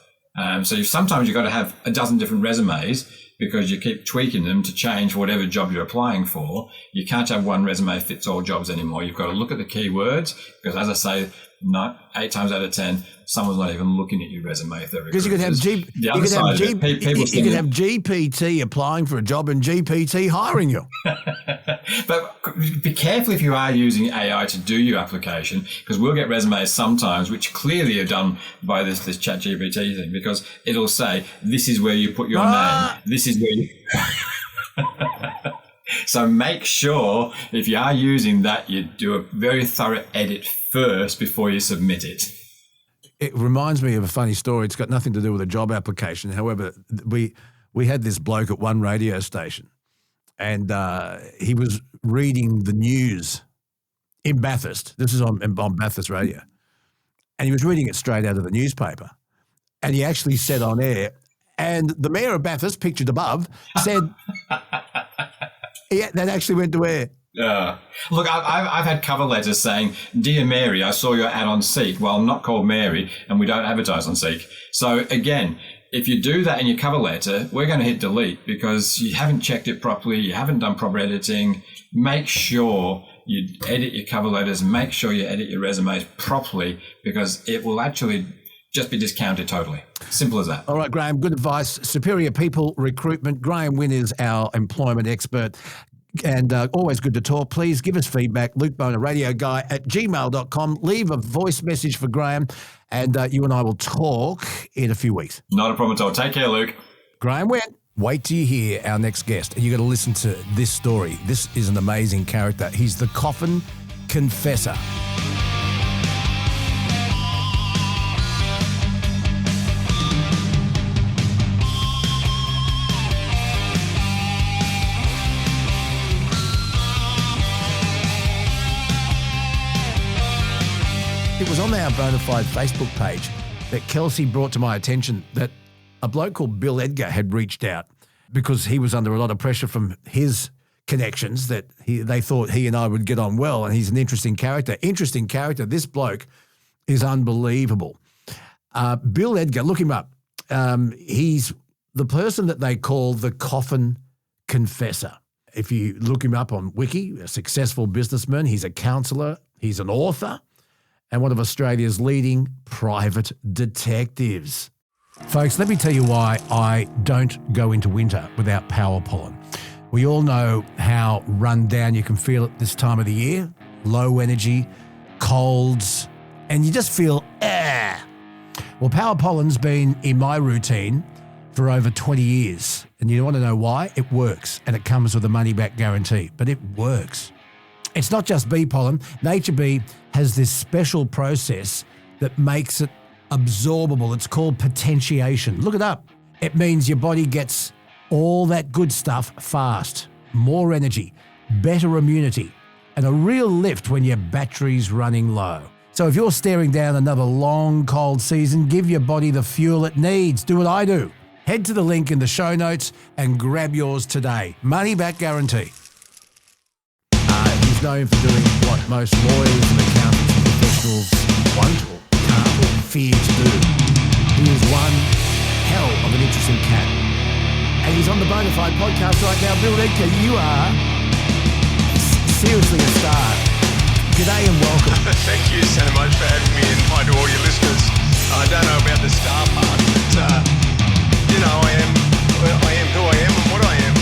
[SPEAKER 11] So sometimes you've got to have a dozen different resumes because you keep tweaking them to change whatever job you're applying for. You can't have one resume fits all jobs anymore. You've got to look at the keywords because, as I say, 8 times out of 10, someone's not even looking at your resume if they're recruiters.
[SPEAKER 1] Because you could have GPT applying for a job and GPT hiring you.
[SPEAKER 11] But be careful if you are using AI to do your application, because we'll get resumes sometimes which clearly are done by this chat GPT thing, because it'll say, this is where you put your name. This is where you... So make sure if you are using that, you do a very thorough edit first before you submit it.
[SPEAKER 1] It reminds me of a funny story. It's got nothing to do with a job application. However, we had this bloke at one radio station and he was reading the news in Bathurst. This is on Bathurst radio. And he was reading it straight out of the newspaper. And he actually said on air, and the mayor of Bathurst, pictured above, said... Yeah, that actually went to air.
[SPEAKER 11] Look, I've had cover letters saying, "Dear Mary, I saw your ad on Seek." Well, I'm not called Mary, and we don't advertise on Seek. So again, if you do that in your cover letter, we're going to hit delete because you haven't checked it properly. You haven't done proper editing. Make sure you edit your cover letters. Make sure you edit your resumes properly because it will actually just be discounted totally. Simple as that.
[SPEAKER 1] All right, Graham, good advice. Superior People Recruitment. Graham Wynn is our employment expert and always good to talk. Please give us feedback. Luke Boner, radioguy@gmail.com. Leave a voice message for Graham and you and I will talk in a few weeks.
[SPEAKER 11] Not a problem at all. Take care, Luke.
[SPEAKER 1] Graham Wynn. Wait till you hear our next guest. And you got to listen to this story. This is an amazing character. He's the Coffin Confessor. It was on our Bonafide Facebook page that Kelsey brought to my attention that a bloke called Bill Edgar had reached out because he was under a lot of pressure from his connections that they thought he and I would get on well, and he's an interesting character. This bloke is unbelievable. Bill Edgar, look him up. He's the person that they call the Coffin Confessor. If you look him up on Wiki, a successful businessman, he's a counsellor, he's an author, and one of Australia's leading private detectives. Folks, let me tell you why I don't go into winter without power pollen. We all know how run down you can feel at this time of the year. Low energy, colds, and you just feel, Well, power pollen's been in my routine for over 20 years. And you want to know why? It works, and it comes with a money-back guarantee, but it works. It's not just bee pollen. Nature Bee has this special process that makes it absorbable. It's called potentiation. Look it up. It means your body gets all that good stuff fast, more energy, better immunity, and a real lift when your battery's running low. So if you're staring down another long, cold season, give your body the fuel it needs. Do what I do. Head to the link in the show notes and grab yours today. Money-back guarantee. He's known for doing what most lawyers and accountants and professionals won't or can't or fear to do. He is one hell of an interesting cat. And he's on the Bonafide podcast right now. Bill Edgar, you are seriously a star. G'day and welcome.
[SPEAKER 10] Thank you so much for having me, and hi to all your listeners. I don't know about the star part, but I am who I am and what I am.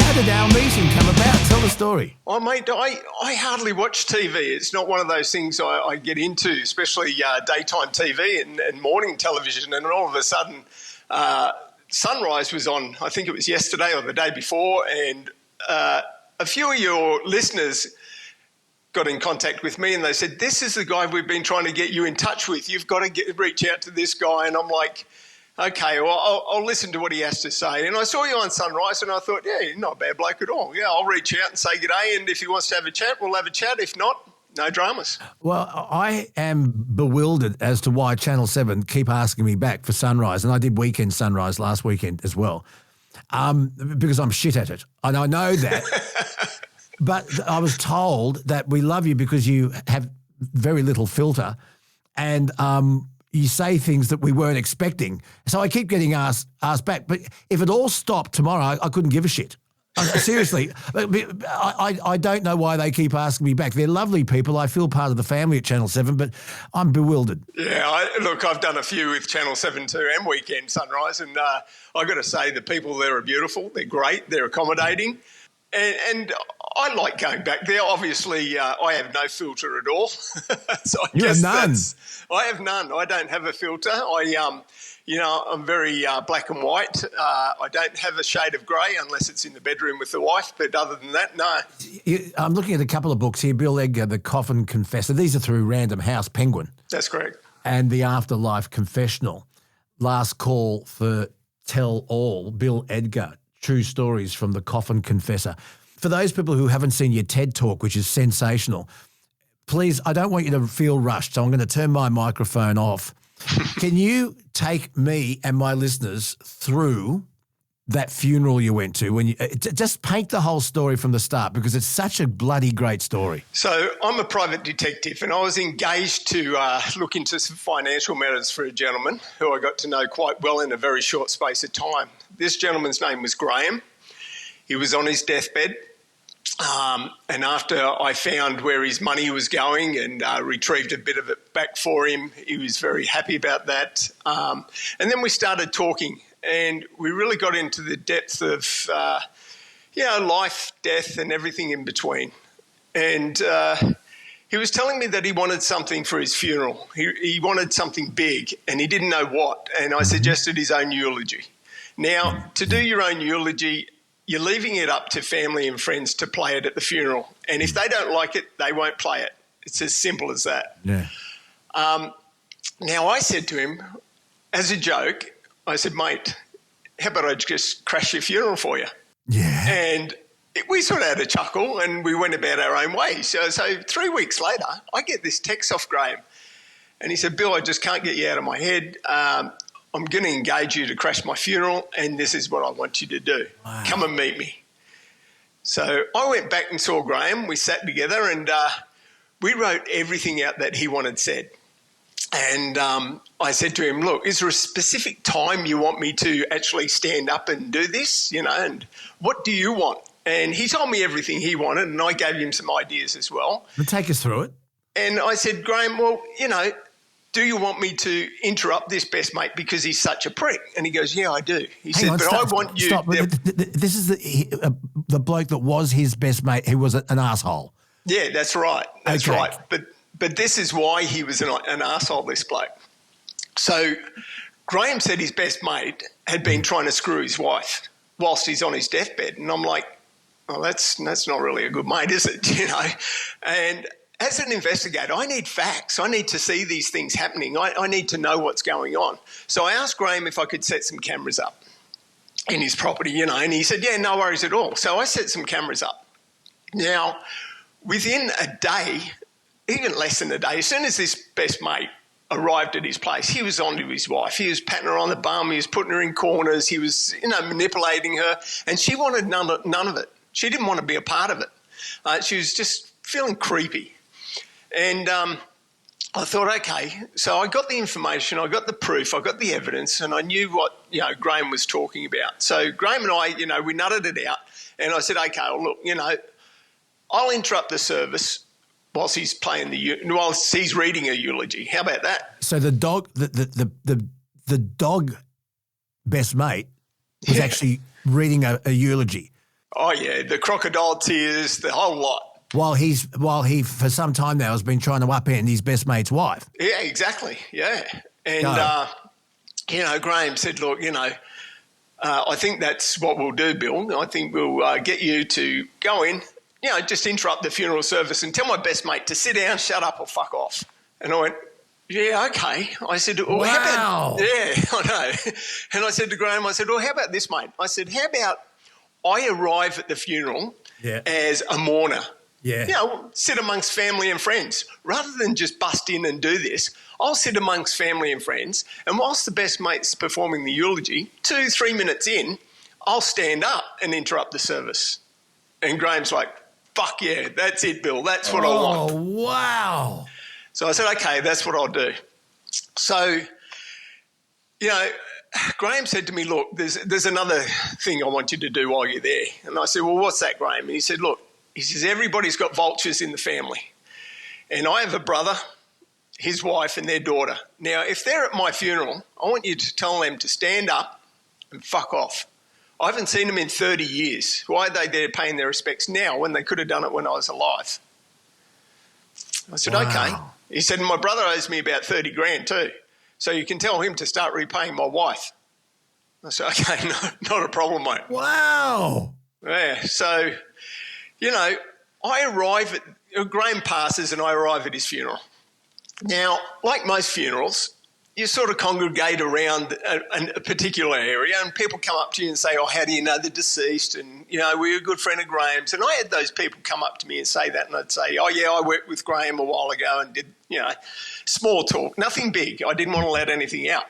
[SPEAKER 1] How did our meeting come about? Tell the story.
[SPEAKER 10] Oh, mate, I hardly watch TV. It's not one of those things I get into, especially daytime TV and morning television. And all of a sudden, Sunrise was on. I think it was yesterday or the day before, and a few of your listeners got in contact with me and they said, this is the guy we've been trying to get you in touch with. You've got to reach out to this guy. And I'm like, okay, well, I'll listen to what he has to say. And I saw you on Sunrise and I thought, yeah, you're not a bad bloke at all. Yeah, I'll reach out and say g'day. And if he wants to have a chat, we'll have a chat. If not, no dramas.
[SPEAKER 1] Well, I am bewildered as to why Channel 7 keep asking me back for Sunrise. And I did Weekend Sunrise last weekend as well, because I'm shit at it. And I know that. But I was told that we love you because you have very little filter and you say things that we weren't expecting. So I keep getting asked back. But if it all stopped tomorrow, I couldn't give a shit. Seriously, I don't know why they keep asking me back. They're lovely people. I feel part of the family at Channel 7, but I'm bewildered.
[SPEAKER 10] Yeah, look, I've done a few with Channel 7 too and Weekend Sunrise, and I've got to say the people there are beautiful. They're great. They're accommodating. And I like going back there. Obviously, I have no filter at all. So
[SPEAKER 1] you have none.
[SPEAKER 10] I have none. I don't have a filter. I'm very black and white. I don't have a shade of grey unless it's in the bedroom with the wife. But other than that, no.
[SPEAKER 1] I'm looking at a couple of books here. Bill Edgar, The Coffin, Confessor. These are through Random House Penguin.
[SPEAKER 10] That's correct.
[SPEAKER 1] And The Afterlife Confessional. Last Call for Tell All. Bill Edgar. True stories from The Coffin Confessor. For those people who haven't seen your TED Talk, which is sensational, please, I don't want you to feel rushed, so I'm going to turn my microphone off. Can you take me and my listeners through that funeral you went to? When you just paint the whole story from the start, because it's such a bloody great story.
[SPEAKER 10] So I'm a private detective, and I was engaged to look into some financial matters for a gentleman who I got to know quite well in a very short space of time. This gentleman's name was Graham. He was on his deathbed. And after I found where his money was going and retrieved a bit of it back for him, he was very happy about that. And then we started talking, and we really got into the depth of, life, death, and everything in between. And he was telling me that he wanted something for his funeral. He wanted something big, and he didn't know what. And I suggested his own eulogy. Now, to do your own eulogy, you're leaving it up to family and friends to play it at the funeral. And if they don't like it, they won't play it. It's as simple as that.
[SPEAKER 1] Yeah.
[SPEAKER 10] Now, I said to him, as a joke, I said, mate, how about I just crash your funeral for you?
[SPEAKER 1] Yeah.
[SPEAKER 10] And we sort of had a chuckle and we went about our own way. So 3 weeks later, I get this text off Graham. And he said, Bill, I just can't get you out of my head. I'm going to engage you to crash my funeral, and this is what I want you to do. Wow. Come and meet me. So I went back and saw Graham. We sat together and we wrote everything out that he wanted said. And I said to him, look, is there a specific time you want me to actually stand up and do this? And what do you want? And he told me everything he wanted, and I gave him some ideas as well.
[SPEAKER 1] Well, take us through it.
[SPEAKER 10] And I said, Graham, well, do you want me to interrupt this best mate because he's such a prick? And he goes, yeah, I do. He said, I want you...
[SPEAKER 1] Stop. This is the bloke that was his best mate who was an asshole.
[SPEAKER 10] Yeah, that's right. That's okay. Right. But this is why he was an asshole, this bloke. So Graham said his best mate had been trying to screw his wife whilst he's on his deathbed. And I'm like, well, that's not really a good mate, is it? And... as an investigator, I need facts. I need to see these things happening. I need to know what's going on. So I asked Graham if I could set some cameras up in his property, and he said, yeah, no worries at all. So I set some cameras up. Now, within a day, even less than a day, as soon as this best mate arrived at his place, he was on to his wife. He was patting her on the bum. He was putting her in corners. He was, manipulating her. And she wanted none of it. She didn't want to be a part of it. She was just feeling creepy. And I thought, okay, so I got the information, I got the proof, I got the evidence, and I knew what, Graham was talking about. So Graham and I, we nutted it out, and I said, okay, well, look, I'll interrupt the service whilst he's whilst he's reading a eulogy. How about that?
[SPEAKER 1] So the dog, the dog best mate was actually reading a eulogy.
[SPEAKER 10] Oh yeah, the crocodile tears, the whole lot.
[SPEAKER 1] While he for some time now has been trying to upend his best mate's wife.
[SPEAKER 10] Yeah, exactly. Yeah, and Graham said, look, I think that's what we'll do, Bill. I think we'll get you to go in, just interrupt the funeral service and tell my best mate to sit down, shut up, or fuck off. And I went, yeah, okay. I said, well,
[SPEAKER 1] wow.
[SPEAKER 10] How about, yeah, I know. And I said to Graham, I said, well, how about this, mate? I said, how about I arrive at the funeral as a mourner?
[SPEAKER 1] Yeah.
[SPEAKER 10] Sit amongst family and friends. Rather than just bust in and do this, I'll sit amongst family and friends, and whilst the best mate's performing the eulogy, 2-3 minutes in, I'll stand up and interrupt the service. And Graham's like, fuck yeah, that's it, Bill. That's what I want.
[SPEAKER 1] Oh, wow.
[SPEAKER 10] So I said, okay, that's what I'll do. So, Graham said to me, look, there's another thing I want you to do while you're there. And I said, well, what's that, Graham? And he said, look, everybody's got vultures in the family. And I have a brother, his wife and their daughter. Now, if they're at my funeral, I want you to tell them to stand up and fuck off. I haven't seen them in 30 years. Why are they there paying their respects now when they could have done it when I was alive? I said, okay. He said, my brother owes me about 30 grand too. So you can tell him to start repaying my wife. I said, okay, not a problem, mate.
[SPEAKER 1] Wow.
[SPEAKER 10] Yeah, so... I arrive at, Graham passes and I arrive at his funeral. Now, like most funerals, you sort of congregate around a particular area and people come up to you and say, oh, how do you know the deceased? And, we're a good friend of Graham's. And I had those people come up to me and say that, and I'd say, oh, yeah, I worked with Graham a while ago and did, small talk, nothing big. I didn't want to let anything out.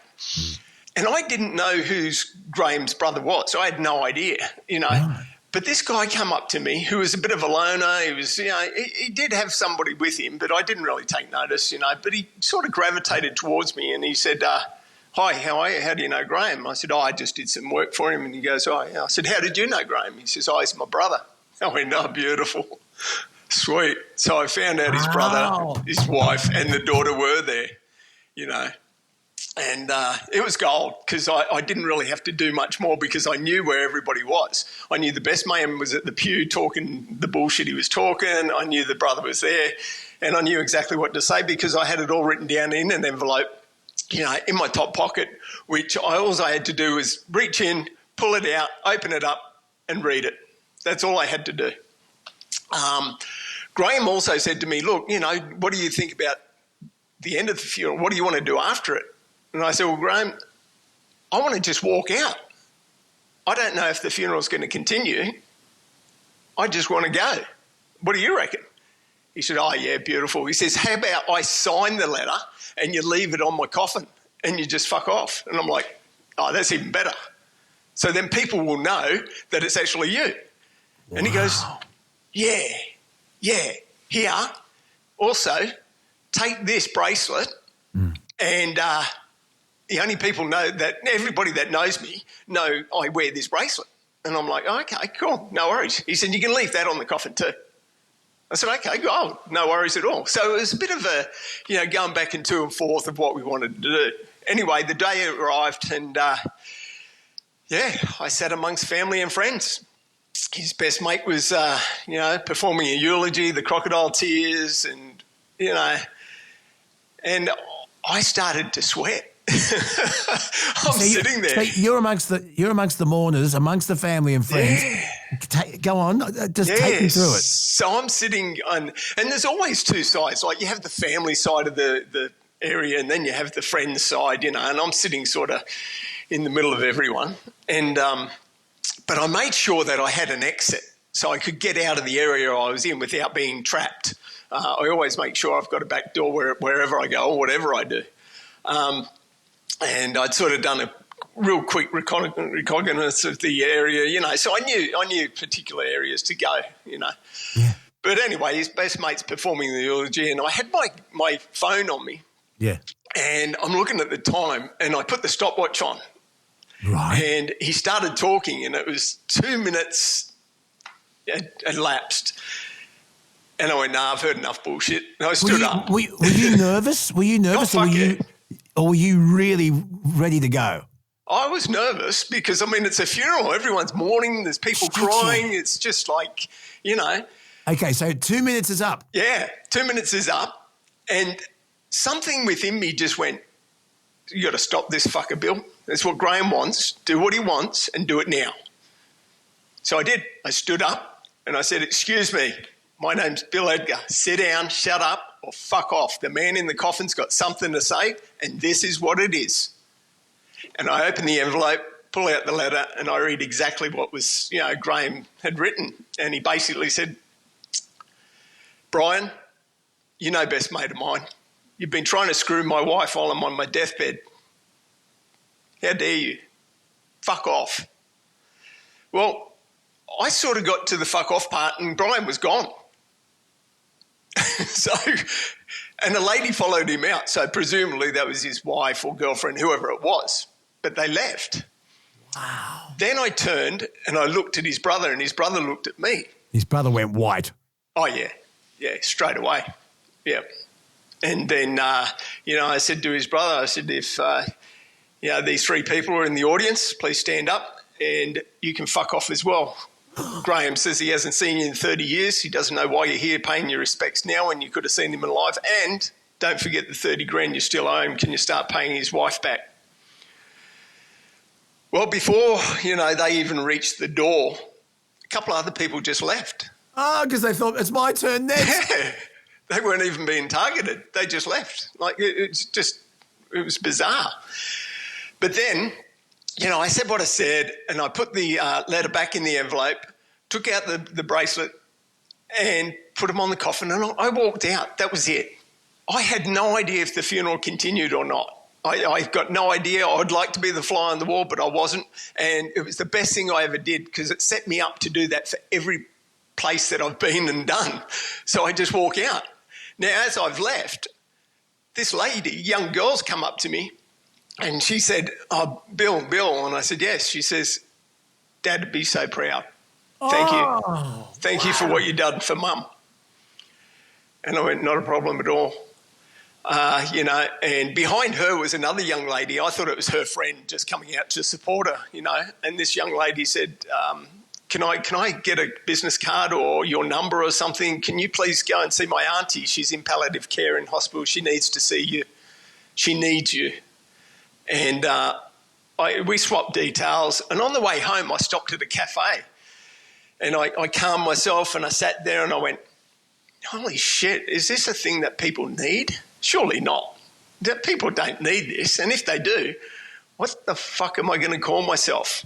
[SPEAKER 10] And I didn't know who Graham's brother was. I had no idea,
[SPEAKER 1] Right.
[SPEAKER 10] But this guy came up to me who was a bit of a loner. He was, he did have somebody with him, but I didn't really take notice, But he sort of gravitated towards me and he said, hi, how are you? How do you know Graham? I said, I just did some work for him. And he goes, oh, yeah. I said, how did you know Graham? He says, he's my brother. I went, oh, beautiful. Sweet. So I found out his brother, his wife and the daughter were there, And it was gold because I didn't really have to do much more because I knew where everybody was. I knew the best man was at the pew talking the bullshit he was talking. I knew the brother was there and I knew exactly what to say because I had it all written down in an envelope, in my top pocket, which all I had to do was reach in, pull it out, open it up and read it. That's all I had to do. Graham also said to me, look, what do you think about the end of the funeral? What do you want to do after it? And I said, well, Graham, I want to just walk out. I don't know if the funeral's going to continue. I just want to go. What do you reckon? He said, oh, yeah, beautiful. He says, how about I sign the letter and you leave it on my coffin and you just fuck off? And I'm like, oh, that's even better. So then people will know that it's actually you. Wow. And he goes, yeah, here. Also, take this bracelet and the only people know that, everybody that knows me know I wear this bracelet. And I'm like, oh, okay, cool, no worries. He said, you can leave that on the coffin too. I said, okay, oh, no worries at all. So it was a bit of a, going back and to and forth of what we wanted to do. Anyway, the day arrived and, I sat amongst family and friends. His best mate was, performing a eulogy, the crocodile tears and, and I started to sweat. I'm sitting there.
[SPEAKER 1] So you're amongst the mourners, amongst the family and friends. Yeah. Go on, just take me through it.
[SPEAKER 10] So I'm sitting and there's always two sides. Like you have the family side of the area, and then you have the friends side, and I'm sitting sort of in the middle of everyone. And but I made sure that I had an exit so I could get out of the area I was in without being trapped. I always make sure I've got a back door wherever I go or whatever I do. And I'd sort of done a real quick reconnaissance of the area, so I knew particular areas to go, Yeah. But anyway, his best mate's performing the eulogy and I had my phone on me.
[SPEAKER 1] Yeah.
[SPEAKER 10] And I'm looking at the time and I put the stopwatch on.
[SPEAKER 1] Right.
[SPEAKER 10] And he started talking and it was 2 minutes elapsed. And I went, nah, I've heard enough bullshit. And I stood up.
[SPEAKER 1] Were you nervous? Were you nervous,
[SPEAKER 10] Oh,
[SPEAKER 1] or were you really ready to go?
[SPEAKER 10] I was nervous because, I mean, it's a funeral. Everyone's mourning. There's people crying. It's just like, you know.
[SPEAKER 1] Okay, so 2 minutes is up.
[SPEAKER 10] Yeah, 2 minutes is up. And something within me just went, you got to stop this fucker, Bill. That's what Graham wants. Do what he wants and do it now. So I did. I stood up and I said, excuse me, my name's Bill Edgar. Sit down, shut up, or fuck off. The man in the coffin's got something to say, and this is what it is. And I open the envelope, pull out the letter, and I read exactly what was, Graham had written. And he basically said, Brian, you know best mate of mine. You've been trying to screw my wife while I'm on my deathbed. How dare you? Fuck off. Well, I sort of got to the fuck off part and Brian was gone. And a lady followed him out. So presumably that was his wife or girlfriend, whoever it was. But they left.
[SPEAKER 1] Wow.
[SPEAKER 10] Then I turned and I looked at his brother and his brother looked at me.
[SPEAKER 1] His brother went white.
[SPEAKER 10] Oh, yeah. Yeah, straight away. Yeah. And then, I said to his brother, I said, if, these three people are in the audience, please stand up and you can fuck off as well. Graham says he hasn't seen you in 30 years. He doesn't know why you're here paying your respects now when you could have seen him alive. And don't forget the 30 grand you still owe him. Can you start paying his wife back? Well, before, they even reached the door, a couple of other people just left.
[SPEAKER 1] Oh, because they thought, it's my turn next.
[SPEAKER 10] Yeah. They weren't even being targeted. They just left. Like, it was bizarre. But then, I said what I said and I put the letter back in the envelope, took out the bracelet and put them on the coffin and I walked out. That was it. I had no idea if the funeral continued or not. I've got no idea. I'd like to be the fly on the wall, but I wasn't. And it was the best thing I ever did because it set me up to do that for every place that I've been and done. So I just walk out. Now, as I've left, this lady, young girl's come up to me and she said, oh, Bill. And I said, yes. She says, Dad would be so proud. Thank you. Thank you for what you done for Mum. And I went, not a problem at all. And behind her was another young lady. I thought it was her friend just coming out to support her, And this young lady said, can I get a business card or your number or something? Can you please go and see my auntie? She's in palliative care in hospital. She needs to see you. She needs you. And we swapped details. And on the way home, I stopped at a cafe. And I calmed myself and I sat there and I went, holy shit, is this a thing that people need? Surely not. That people don't need this. And if they do, what the fuck am I going to call myself?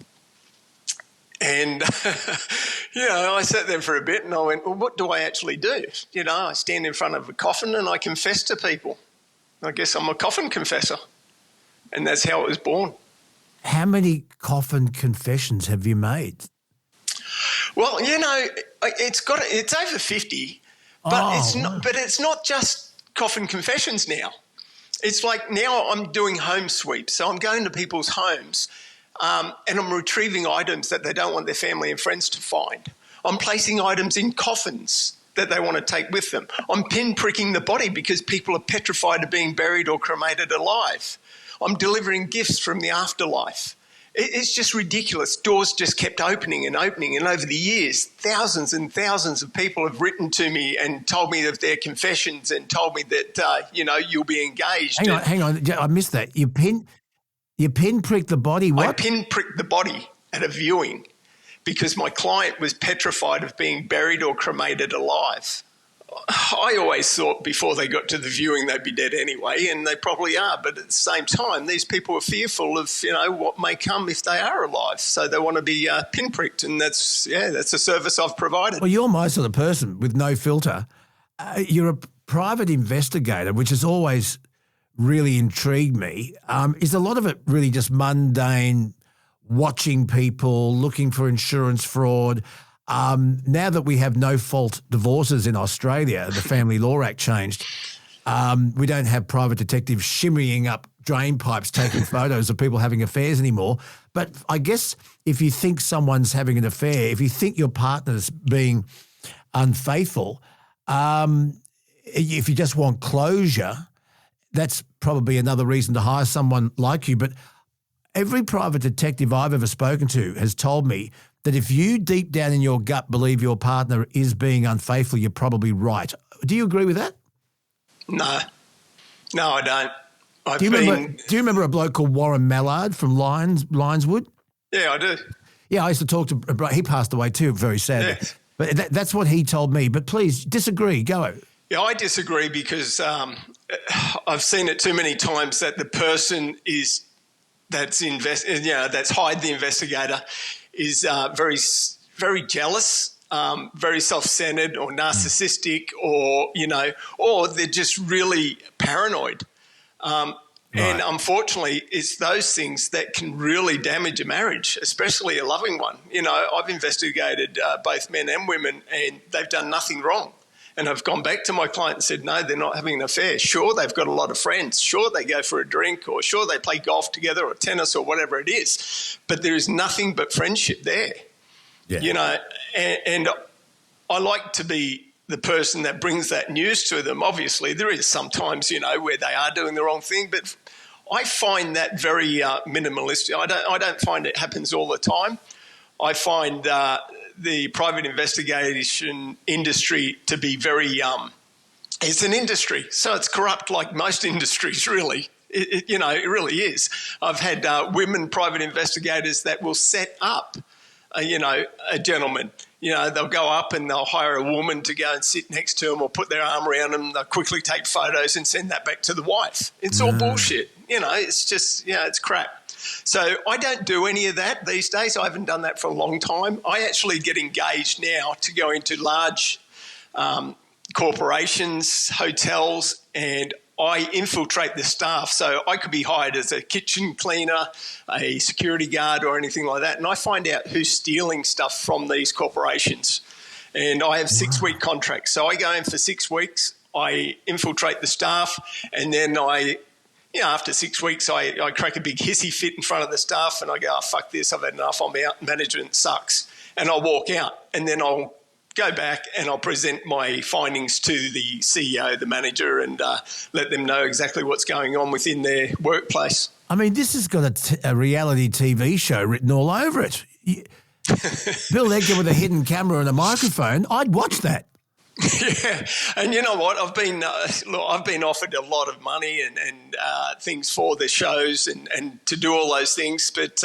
[SPEAKER 10] And, I sat there for a bit and I went, well, what do I actually do? I stand in front of a coffin and I confess to people. I guess I'm a coffin confessor. And that's how it was born.
[SPEAKER 1] How many coffin confessions have you made?
[SPEAKER 10] Well, it's over 50, but it's not just coffin confessions now. It's like now I'm doing home sweeps. So I'm going to people's homes and I'm retrieving items that they don't want their family and friends to find. I'm placing items in coffins that they want to take with them. I'm pinpricking the body because people are petrified of being buried or cremated alive. I'm delivering gifts from the afterlife. It's just ridiculous. Doors just kept opening and opening. And over the years, thousands and thousands of people have written to me and told me of their confessions and told me that, you'll be engaged.
[SPEAKER 1] Hang on. I missed that. You pinprick the body, what?
[SPEAKER 10] I pinpricked the body at a viewing because my client was petrified of being buried or cremated alive. I always thought before they got to the viewing they'd be dead anyway, and they probably are. But at the same time, these people are fearful of, what may come if they are alive. So they want to be pinpricked, and that's a service I've provided.
[SPEAKER 1] Well, you're my sort of person with no filter. You're a private investigator, which has always really intrigued me. Is a lot of it really just mundane, watching people, looking for insurance fraud? Now that we have no-fault divorces in Australia, the Family Law Act changed, we don't have private detectives shimmying up drain pipes taking photos of people having affairs anymore. But I guess if you think someone's having an affair, if you think your partner's being unfaithful, If you just want closure, that's probably another reason to hire someone like you. But every private detective I've ever spoken to has told me that if you deep down in your gut believe your partner is being unfaithful, you're probably right. Do you agree with that?
[SPEAKER 10] No, I don't.
[SPEAKER 1] Do you remember a bloke called Warren Mallard from Lionswood?
[SPEAKER 10] Yeah, I do.
[SPEAKER 1] Yeah, I used to talk to. He passed away too, very sadly.
[SPEAKER 10] Yeah.
[SPEAKER 1] But that's what he told me. But please disagree. Go.
[SPEAKER 10] Yeah, I disagree because I've seen it too many times that the person that's hired the investigator is very, very jealous, very self-centered or narcissistic, or they're just really paranoid. And unfortunately, it's those things that can really damage a marriage, especially a loving one. I've investigated both men and women, and they've done nothing wrong. And I've gone back to my client and said, no, they're not having an affair. Sure, they've got a lot of friends. Sure, they go for a drink, or sure, they play golf together or tennis or whatever it is. But there is nothing but friendship there. Yeah. And I like to be the person that brings that news to them. Obviously, there is sometimes, where they are doing the wrong thing, but I find that very minimalistic. I don't find it happens all the time. I find the private investigation industry to be very it's an industry, so it's corrupt like most industries, really. It really is. I've had women private investigators that will set up a gentleman. They'll go up and they'll hire a woman to go and sit next to them or put their arm around them. They'll quickly take photos and send that back to the wife. It's all bullshit. It's just, it's crap. So I don't do any of that these days. I haven't done that for a long time. I actually get engaged now to go into large corporations, hotels, and I infiltrate the staff. So I could be hired as a kitchen cleaner, a security guard or anything like that. And I find out who's stealing stuff from these corporations. And I have 6-week contracts. So I go in for 6 weeks, I infiltrate the staff, and then after 6 weeks, I crack a big hissy fit in front of the staff and I go, oh, fuck this, I've had enough, I'm out, management sucks. And I'll walk out and then I'll go back and I'll present my findings to the CEO, the manager, and let them know exactly what's going on within their workplace.
[SPEAKER 1] I mean, this has got a reality TV show written all over it. Bill Edgar with a hidden camera and a microphone, I'd watch that.
[SPEAKER 10] Yeah, and you know what? I've been offered a lot of money and things for the shows and to do all those things, but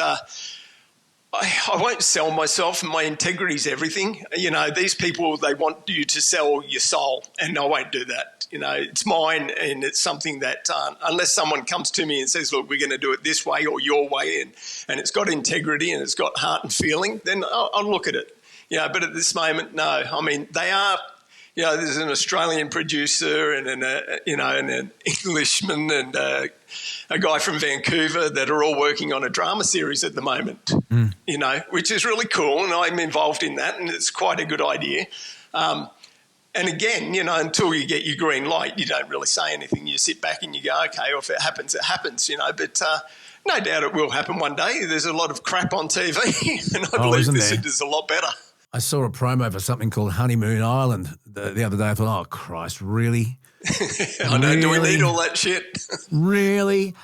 [SPEAKER 10] I won't sell myself, and my integrity is everything. These people, they want you to sell your soul, and I won't do that. It's mine, and it's something that unless someone comes to me and says, look, we're going to do it this way or your way, and it's got integrity and it's got heart and feeling, then I'll look at it. But at this moment, no. I mean, they are... there's an Australian producer and an Englishman and a guy from Vancouver that are all working on a drama series at the moment, which is really cool. And I'm involved in that, and it's quite a good idea. And again, until you get your green light, you don't really say anything. You sit back and you go, okay, or if it happens, it happens, But no doubt it will happen one day. There's a lot of crap on TV, and I believe this is a lot better.
[SPEAKER 1] I saw a promo for something called Honeymoon Island the other day. I thought, oh, Christ, really?
[SPEAKER 10] I know, do we need all that shit?
[SPEAKER 1] Really?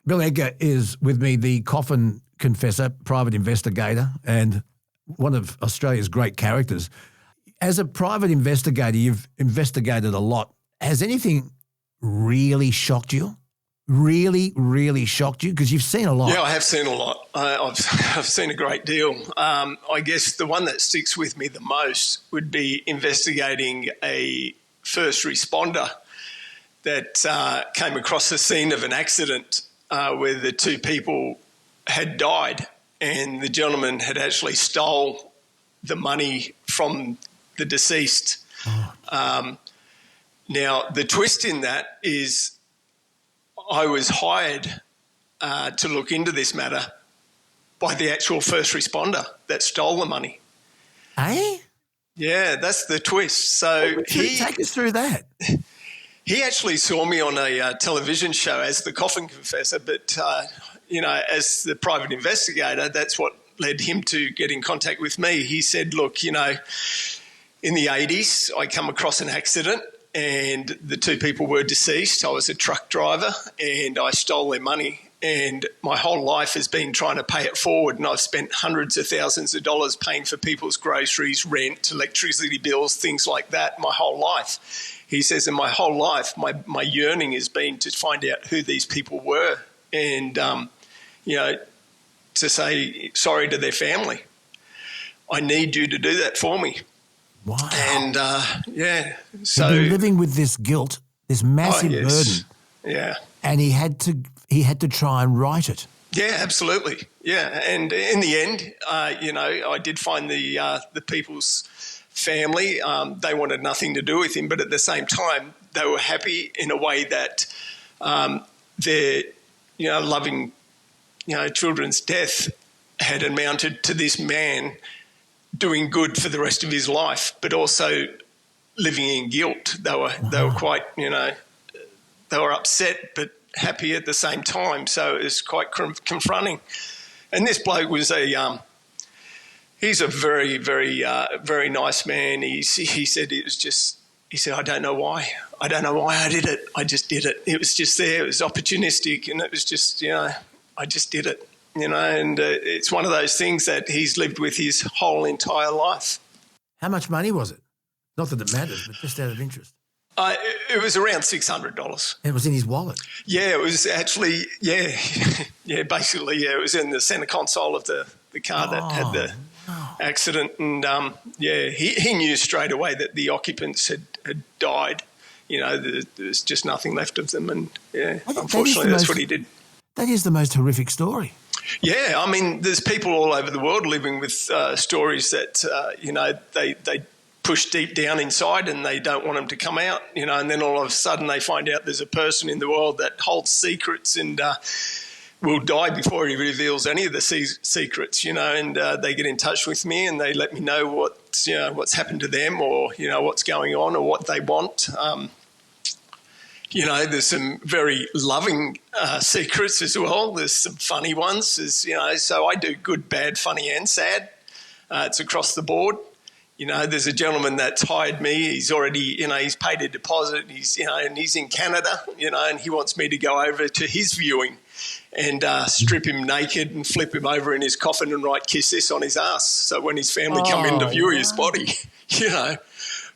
[SPEAKER 1] Bill Edgar is with me, the Coffin Confessor, private investigator, and one of Australia's great characters. As a private investigator, you've investigated a lot. Has anything really shocked you? Really, really shocked you? Because you've seen a lot.
[SPEAKER 10] Yeah, I have seen a lot. I've seen a great deal. I guess the one that sticks with me the most would be investigating a first responder that came across the scene of an accident where the two people had died, and the gentleman had actually stole the money from the deceased. Oh. Now, the twist in that is I was hired to look into this matter by the actual first responder that stole the money.
[SPEAKER 1] Eh?
[SPEAKER 10] Yeah, that's the twist. So
[SPEAKER 1] take us through that.
[SPEAKER 10] He actually saw me on a television show as the Coffin Confessor, but, as the private investigator, that's what led him to get in contact with me. He said, look, in the 80s, I come across an accident and the two people were deceased. I was a truck driver and I stole their money. And my whole life has been trying to pay it forward, and I've spent hundreds of thousands of dollars paying for people's groceries, rent, electricity bills, things like that my whole life. He says, in my whole life, my yearning has been to find out who these people were and, to say sorry to their family. I need you to do that for me.
[SPEAKER 1] Wow.
[SPEAKER 10] And, so...
[SPEAKER 1] He'd been living with this guilt, this massive burden.
[SPEAKER 10] Yeah.
[SPEAKER 1] And he had to try and right it.
[SPEAKER 10] Yeah, absolutely. Yeah, and in the end, I did find the people's family. They wanted nothing to do with him, but at the same time, they were happy in a way that their, loving, children's death had amounted to this man doing good for the rest of his life, but also living in guilt. They were quite, they were upset, but happy at the same time. So it was quite confronting. And this bloke was he's a very, very, very nice man. He said it was just, he said, I don't know why I did it. I just did it. It was just there. It was opportunistic, and it was just, I just did it, and it's one of those things that he's lived with his whole entire life.
[SPEAKER 1] How much money was it? Not that it matters, but just out of interest.
[SPEAKER 10] It was around $600.
[SPEAKER 1] It was in his wallet?
[SPEAKER 10] Yeah, it was actually, basically, it was in the centre console of the car that had the accident. And, he knew straight away that the occupants had died. There was just nothing left of them. And, unfortunately, that's what he did.
[SPEAKER 1] That is the most horrific story.
[SPEAKER 10] Yeah, I mean, there's people all over the world living with stories that, they push deep down inside and they don't want them to come out, and then all of a sudden they find out there's a person in the world that holds secrets and will die before he reveals any of the secrets, and they get in touch with me and they let me know what's happened to them or, what's going on or what they want. There's some very loving secrets as well. There's some funny ones, so I do good, bad, funny and sad. It's across the board. There's a gentleman that's hired me. He's already, he's paid a deposit. He's, and he's in Canada, and he wants me to go over to his viewing and strip him naked and flip him over in his coffin and write "Kiss This" on his ass. So when his family come in to view his body,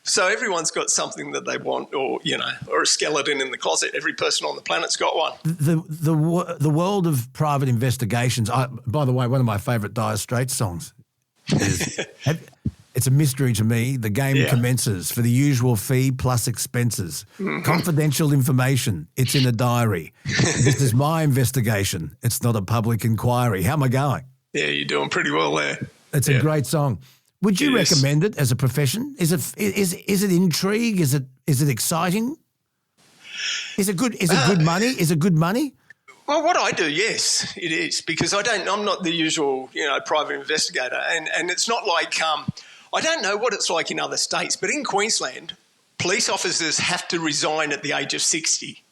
[SPEAKER 10] So everyone's got something that they want, or or a skeleton in the closet. Every person on the planet's got one.
[SPEAKER 1] The world of private investigations. By the way, one of my favourite Dire Straits songs is. It's a mystery to me. The game commences for the usual fee plus expenses. Mm-hmm. Confidential information. It's in a diary. This is my investigation. It's not a public inquiry. How am I going?
[SPEAKER 10] Yeah, you're doing pretty well there.
[SPEAKER 1] It's a great song. Would you recommend it as a profession? Is it intrigue? Is it exciting? Is it good? Is it good money? Is it good money?
[SPEAKER 10] Well, what I do, yes, it is, because I'm not the usual, private investigator, and it's not like. I don't know what it's like in other states, but in Queensland, police officers have to resign at the age of 60.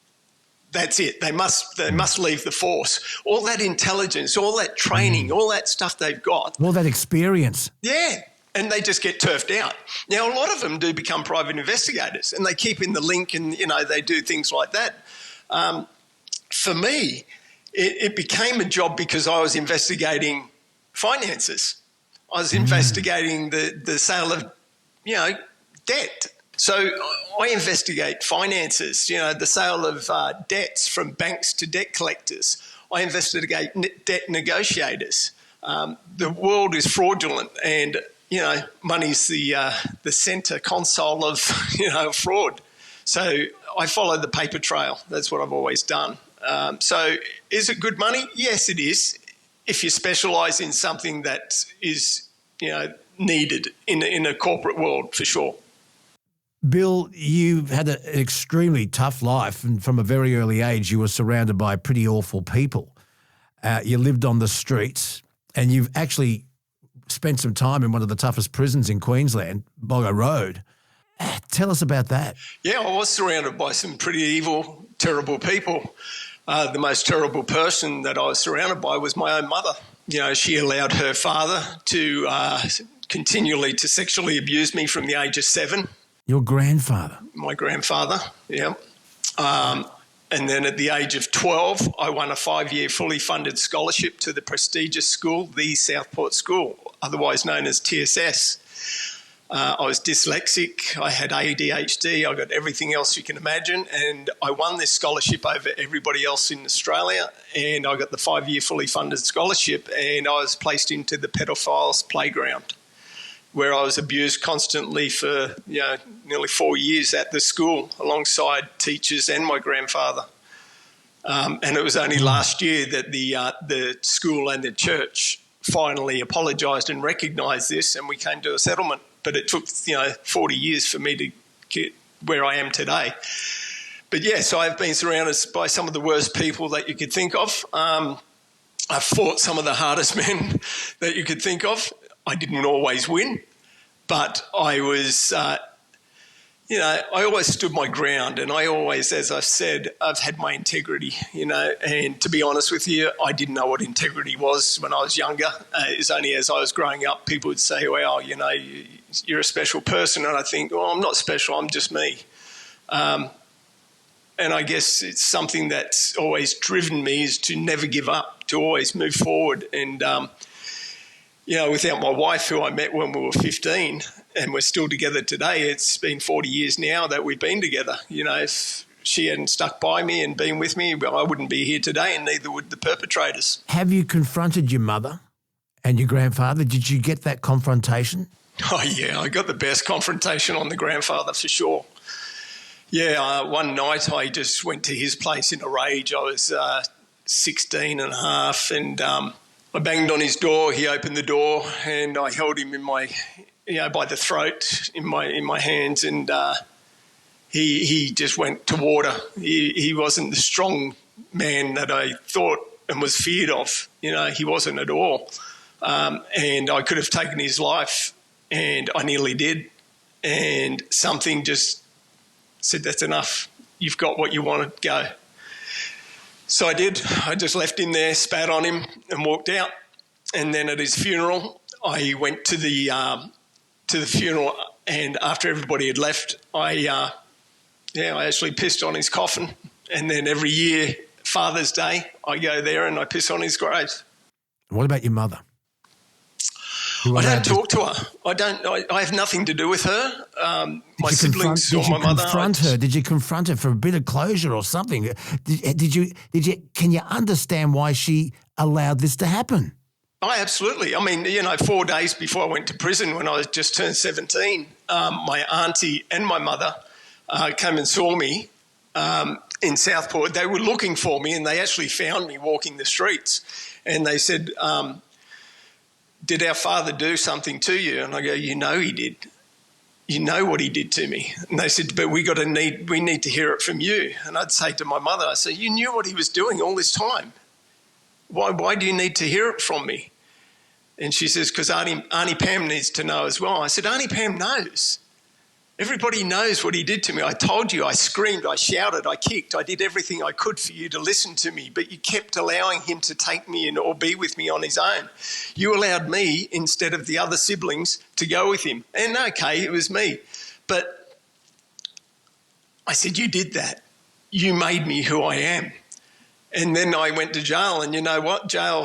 [SPEAKER 10] That's it. They must leave the force. All that intelligence, all that training, all that stuff they've got.
[SPEAKER 1] All that experience.
[SPEAKER 10] Yeah, and they just get turfed out. Now, a lot of them do become private investigators, and they keep in the link and, they do things like that. For me, it became a job because I was investigating finances. I was investigating the sale of, debt. So I investigate finances, the sale of debts from banks to debt collectors. I investigate debt negotiators. The world is fraudulent and, money's the centre console of, fraud. So I follow the paper trail. That's what I've always done. So is it good money? Yes, it is. If you specialise in something that is, needed in a corporate world, for sure.
[SPEAKER 1] Bill, you've had an extremely tough life, and from a very early age you were surrounded by pretty awful people. You lived on the streets, and you've actually spent some time in one of the toughest prisons in Queensland, Boggo Road. Tell us about that.
[SPEAKER 10] Yeah, I was surrounded by some pretty evil, terrible people. The most terrible person that I was surrounded by was my own mother. She allowed her father to continually to sexually abuse me from the age of 7.
[SPEAKER 1] Your grandfather?
[SPEAKER 10] My grandfather, yeah. And then at the age of 12, I won a 5-year fully funded scholarship to the prestigious school, the Southport School, otherwise known as TSS. I was dyslexic, I had ADHD, I got everything else you can imagine, and I won this scholarship over everybody else in Australia, and I got the 5-year fully funded scholarship, and I was placed into the pedophiles' playground, where I was abused constantly for nearly 4 years at the school alongside teachers and my grandfather. And it was only last year that the school and the church finally apologised and recognised this, and we came to a settlement. But it took 40 years for me to get where I am today. But yes, I've been surrounded by some of the worst people that you could think of. I've fought some of the hardest men that you could think of. I didn't always win, but I was, I always stood my ground, and I always, as I've said, I've had my integrity, and to be honest with you, I didn't know what integrity was when I was younger. It's only as I was growing up, people would say, well, you're a special person, and I think, well, I'm not special, I'm just me. And I guess it's something that's always driven me is to never give up, to always move forward. And, without my wife, who I met when we were 15, and we're still together today, it's been 40 years now that we've been together. If she hadn't stuck by me and been with me, well, I wouldn't be here today, and neither would the perpetrators.
[SPEAKER 1] Have you confronted your mother and your grandfather? Did you get that confrontation?
[SPEAKER 10] Oh, yeah, I got the best confrontation on the grandfather for sure. Yeah, one night I just went to his place in a rage. I was 16 and a half, and I banged on his door. He opened the door, and I held him in my, by the throat in my hands, and he just went to water. He wasn't the strong man that I thought and was feared of. He wasn't at all. And I could have taken his life, and I nearly did. And something just said, that's enough. You've got what you want to go. So I did. I just left him there, spat on him, and walked out. And then at his funeral, I went to the funeral, and after everybody had left, I actually pissed on his coffin. And then every year, Father's Day, I go there and I piss on his grave.
[SPEAKER 1] What about your mother?
[SPEAKER 10] I don't talk to her. I have nothing to do with her. My siblings or my mother.
[SPEAKER 1] Did you confront her for a bit of closure or something? Can you understand why she allowed this to happen?
[SPEAKER 10] Oh, absolutely. I mean, 4 days before I went to prison when I just turned 17, my auntie and my mother came and saw me in Southport. They were looking for me, and they actually found me walking the streets. And they said, did our father do something to you? And I go, he did. You know what he did to me. And they said, but we need to hear it from you. And I'd say to my mother, I say, you knew what he was doing all this time. Why do you need to hear it from me? And she says, because Auntie Pam needs to know as well. I said, Auntie Pam knows. Everybody knows what he did to me. I told you, I screamed, I shouted, I kicked, I did everything I could for you to listen to me, but you kept allowing him to take me in or be with me on his own. You allowed me, instead of the other siblings, to go with him. And okay, it was me. But I said, you did that. You made me who I am. And then I went to jail, and you know what? Jail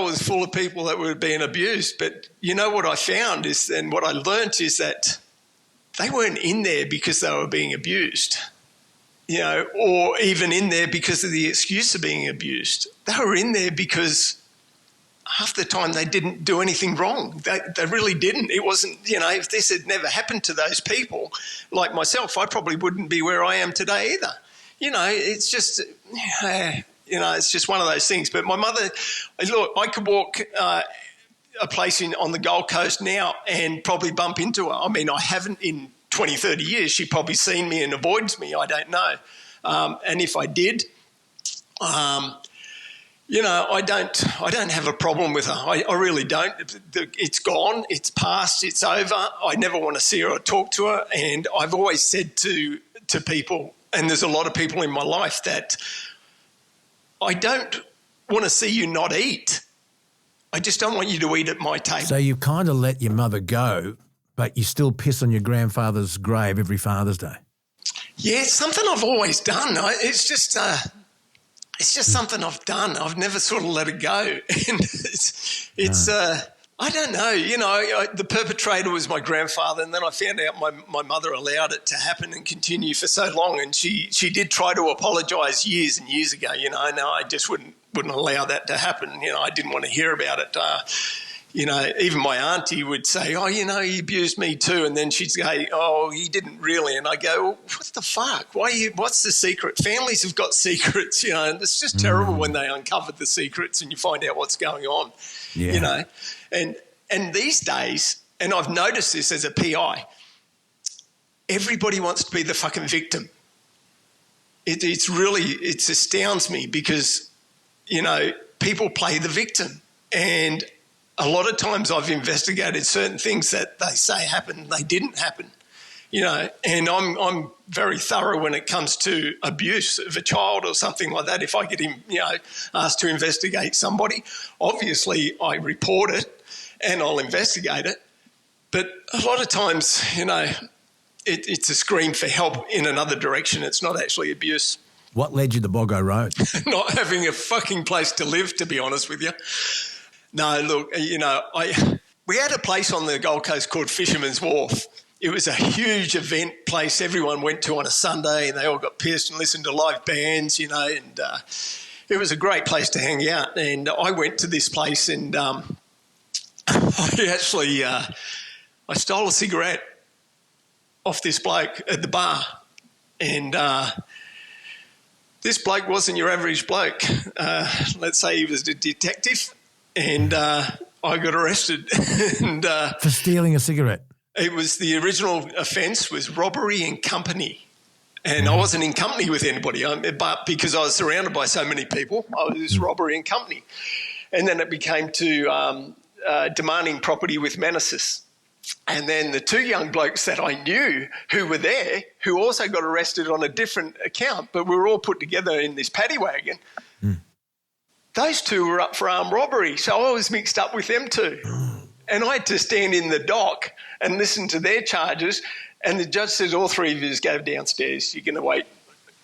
[SPEAKER 10] was full of people that were being abused. But you know what I found is, and what I learnt is that they weren't in there because they were being abused, or even in there because of the excuse of being abused. They were in there because half the time they didn't do anything wrong. They really didn't. It wasn't, if this had never happened to those people like myself, I probably wouldn't be where I am today either. It's just... it's just one of those things. But my mother, look, I could walk a place on the Gold Coast now and probably bump into her. I mean, I haven't in 20, 30 years. She's probably seen me and avoids me. I don't know. And if I did, I don't have a problem with her. I really don't. It's gone. It's past. It's over. I never want to see her or talk to her. And I've always said to people, and there's a lot of people in my life, that I don't want to see you not eat. I just don't want you to eat at my table.
[SPEAKER 1] So you kind of let your mother go, but you still piss on your grandfather's grave every Father's Day.
[SPEAKER 10] Yeah, it's something I've always done. It's just something I've done. I've never sort of let it go. And it's I don't know. You know, the perpetrator was my grandfather, and then I found out my mother allowed it to happen and continue for so long. And she did try to apologise years and years ago. You know, no, I just wouldn't allow that to happen. You know, I didn't want to hear about it. You know, even my auntie would say, oh, you know, he abused me too. And then she'd say, oh, he didn't really. And I go, well, what the fuck? What's the secret? Families have got secrets, you know, and it's just terrible when they uncover the secrets and you find out what's going on, you know. And these days, and I've noticed this as a PI, everybody wants to be the fucking victim. It astounds me because, you know, people play the victim. And a lot of times I've investigated certain things that they say happened, they didn't happen, you know, and I'm very thorough when it comes to abuse of a child or something like that. If I get him, you know, asked to investigate somebody, obviously I report it and I'll investigate it. But a lot of times, you know, it's a scream for help in another direction. It's not actually abuse.
[SPEAKER 1] What led you to Boggo Road?
[SPEAKER 10] Not having a fucking place to live, to be honest with you. No, look, you know, we had a place on the Gold Coast called Fisherman's Wharf. It was a huge event place everyone went to on a Sunday, and they all got pissed and listened to live bands, you know, and it was a great place to hang out. And I went to this place and I stole a cigarette off this bloke at the bar. And this bloke wasn't your average bloke. Let's say he was a detective. And I got arrested. And
[SPEAKER 1] for stealing a cigarette?
[SPEAKER 10] It was the original offence was robbery in company. And I wasn't in company with anybody, but because I was surrounded by so many people, I was robbery in company. And then it became to demanding property with menaces. And then the two young blokes that I knew who were there, who also got arrested on a different account, but we were all put together in this paddy wagon. Those two were up for armed robbery, so I was mixed up with them too. And I had to stand in the dock and listen to their charges, and the judge says, all three of you go downstairs. You're going to wait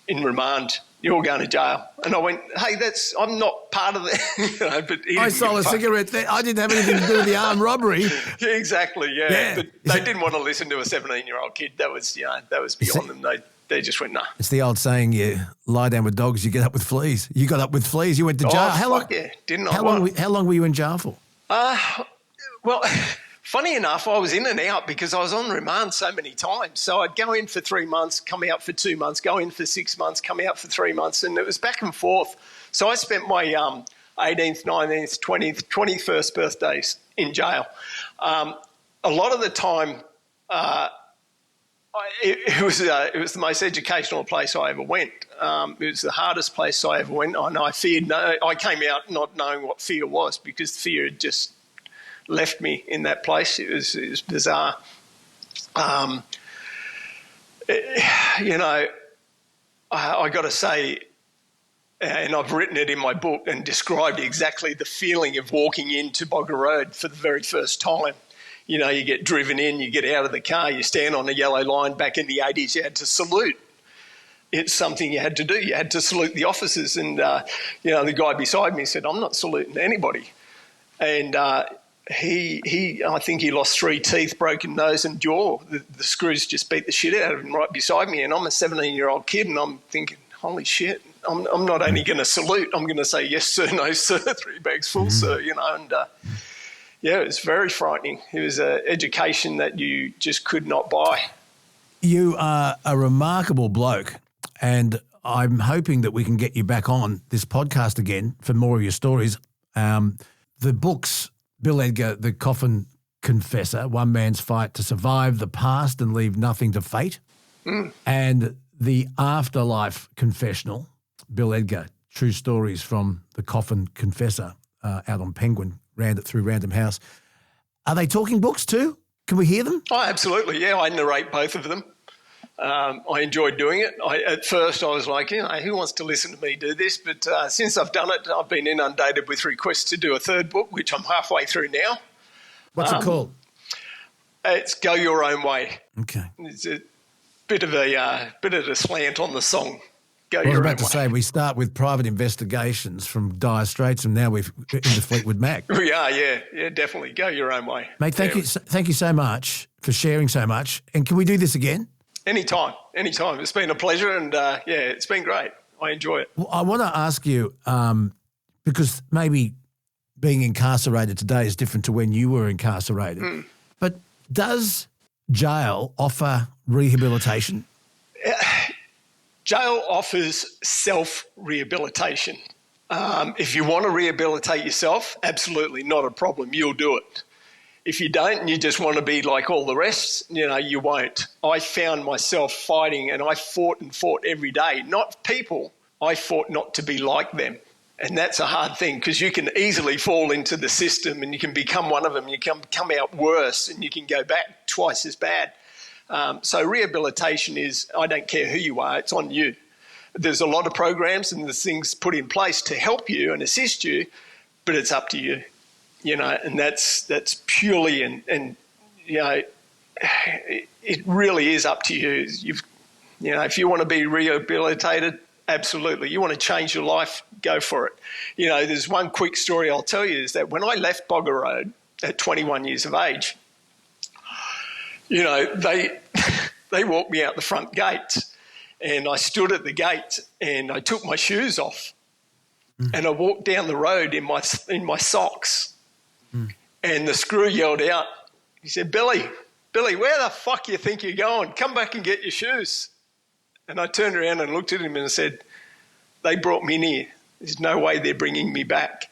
[SPEAKER 10] in remand. You're all going to jail. And I went, hey, I'm not part of that. You know, but
[SPEAKER 1] I stole a cigarette there. I didn't have anything to do with the armed robbery.
[SPEAKER 10] Yeah, exactly, yeah. But they didn't want to listen to a 17-year-old kid. That was, you know, that was beyond them. They just went, nah.
[SPEAKER 1] It's the old saying, you lie down with dogs, you get up with fleas. You got up with fleas, you went to jail.
[SPEAKER 10] How long
[SPEAKER 1] were you in jail for?
[SPEAKER 10] Well, funny enough, I was in and out because I was on remand so many times. So I'd go in for 3 months, come out for 2 months, go in for 6 months, come out for 3 months, and it was back and forth. So I spent my 18th, 19th, 20th, 21st birthdays in jail. A lot of the time, it was the most educational place I ever went. It was the hardest place I ever went, and I came out not knowing what fear was because fear had just left me in that place. It was bizarre. You know, I got to say, and I've written it in my book and described exactly the feeling of walking into Boggo Road for the very first time. You know, you get driven in, you get out of the car, you stand on a yellow line. Back in the 80s, you had to salute. It's something you had to do. You had to salute the officers. And, you know, the guy beside me said, I'm not saluting anybody. And I think he lost 3 teeth, broken nose and jaw. The screws just beat the shit out of him right beside me. And I'm a 17-year-old kid, and I'm thinking, holy shit, I'm not only going to salute, I'm going to say, yes, sir, no, sir, 3 bags full, sir, you know, and... yeah, it was very frightening. It was an education that you just could not buy.
[SPEAKER 1] You are a remarkable bloke, and I'm hoping that we can get you back on this podcast again for more of your stories. The books, Bill Edgar, The Coffin Confessor, One Man's Fight to Survive the Past and Leave Nothing to Fate, and The Afterlife Confessional, Bill Edgar, True Stories from The Coffin Confessor, out on Penguin, through Random House. Are they talking books too? Can we hear them?
[SPEAKER 10] Oh, absolutely, yeah. I narrate both of them. I enjoyed doing it. At first, I was like, who wants to listen to me do this? But since I've done it, I've been inundated with requests to do a third book, which I'm halfway through now.
[SPEAKER 1] What's it called?
[SPEAKER 10] It's Go Your Own Way.
[SPEAKER 1] Okay.
[SPEAKER 10] It's a bit of a slant on the song. Go
[SPEAKER 1] I was
[SPEAKER 10] Your
[SPEAKER 1] about
[SPEAKER 10] Own
[SPEAKER 1] to
[SPEAKER 10] Way.
[SPEAKER 1] say, we start with private investigations from Dire Straits, and now we've into Fleetwood Mac.
[SPEAKER 10] We are, yeah, definitely. Go Your Own Way.
[SPEAKER 1] Mate, thank you so much for sharing so much. And can we do this again?
[SPEAKER 10] Anytime. It's been a pleasure, and it's been great. I enjoy it.
[SPEAKER 1] Well, I want to ask you, because maybe being incarcerated today is different to when you were incarcerated, but does jail offer rehabilitation?
[SPEAKER 10] Jail offers self-rehabilitation. If you want to rehabilitate yourself, absolutely not a problem. You'll do it. If you don't and you just want to be like all the rest, you won't. I found myself fighting, and I fought every day. Not people. I fought not to be like them. And that's a hard thing, because you can easily fall into the system and you can become one of them. You can come out worse and you can go back twice as bad. So rehabilitation is, I don't care who you are, it's on you. There's a lot of programs and there's things put in place to help you and assist you, but it's up to you. And that's purely and it really is up to you. If you want to be rehabilitated, absolutely. You want to change your life, go for it. There's one quick story I'll tell you, is that when I left Bogger Road at 21 years of age, they walked me out the front gate, and I stood at the gate and I took my shoes off and I walked down the road in my socks. And the screw yelled out, he said, Billy, where the fuck you think you're going? Come back and get your shoes. And I turned around and looked at him and said, they brought me in here. There's no way they're bringing me back.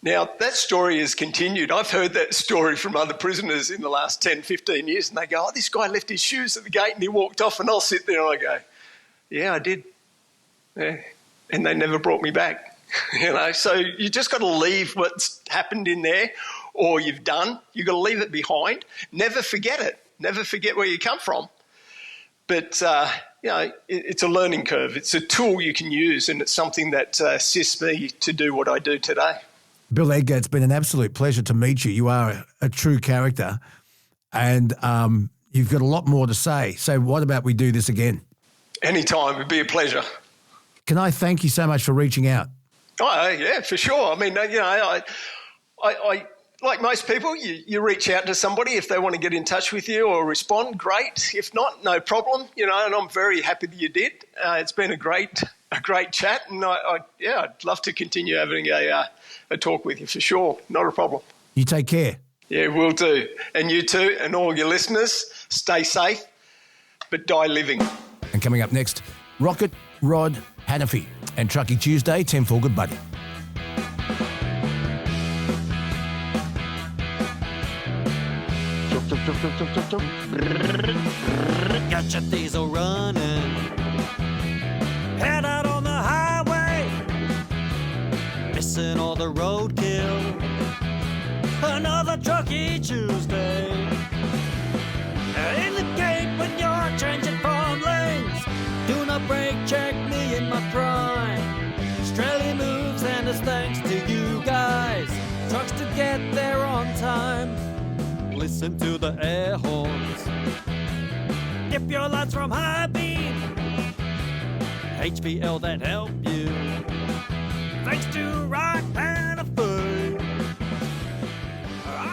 [SPEAKER 10] Now, that story has continued. I've heard that story from other prisoners in the last 10, 15 years, and they go, this guy left his shoes at the gate and he walked off, and I'll sit there and I go, yeah, I did. Yeah. And they never brought me back. So you just got to leave what's happened in there, or you've done. You've got to leave it behind. Never forget it. Never forget where you come from. But, it's a learning curve. It's a tool you can use, and it's something that assists me to do what I do today.
[SPEAKER 1] Bill Edgar, it's been an absolute pleasure to meet you. You are a true character, and you've got a lot more to say. So what about we do this again?
[SPEAKER 10] Anytime. It'd be a pleasure.
[SPEAKER 1] Can I thank you so much for reaching out?
[SPEAKER 10] Oh, yeah, for sure. I mean, I like most people, you reach out to somebody if they want to get in touch with you or respond, great. If not, no problem, and I'm very happy that you did. It's been a great chat, and I'd love to continue having a talk with you for sure. Not a problem.
[SPEAKER 1] You take care.
[SPEAKER 10] Yeah, will do. And you too, and all your listeners, stay safe, but die living.
[SPEAKER 1] And coming up next, Rocket Rod Hannafy and Truckie Tuesday, 10-4, good buddy.
[SPEAKER 12] Got your diesel running, head out on the highway, missing all the roadkill. Another Truckie Tuesday. In the gate when you're changing from lanes, do not brake check me in my prime. Strelly moves and it's thanks to you guys. Trucks to get there on time. Listen to the air horns. Dip your lights from high beam. HVL that help you. Thanks to Rock and a Food.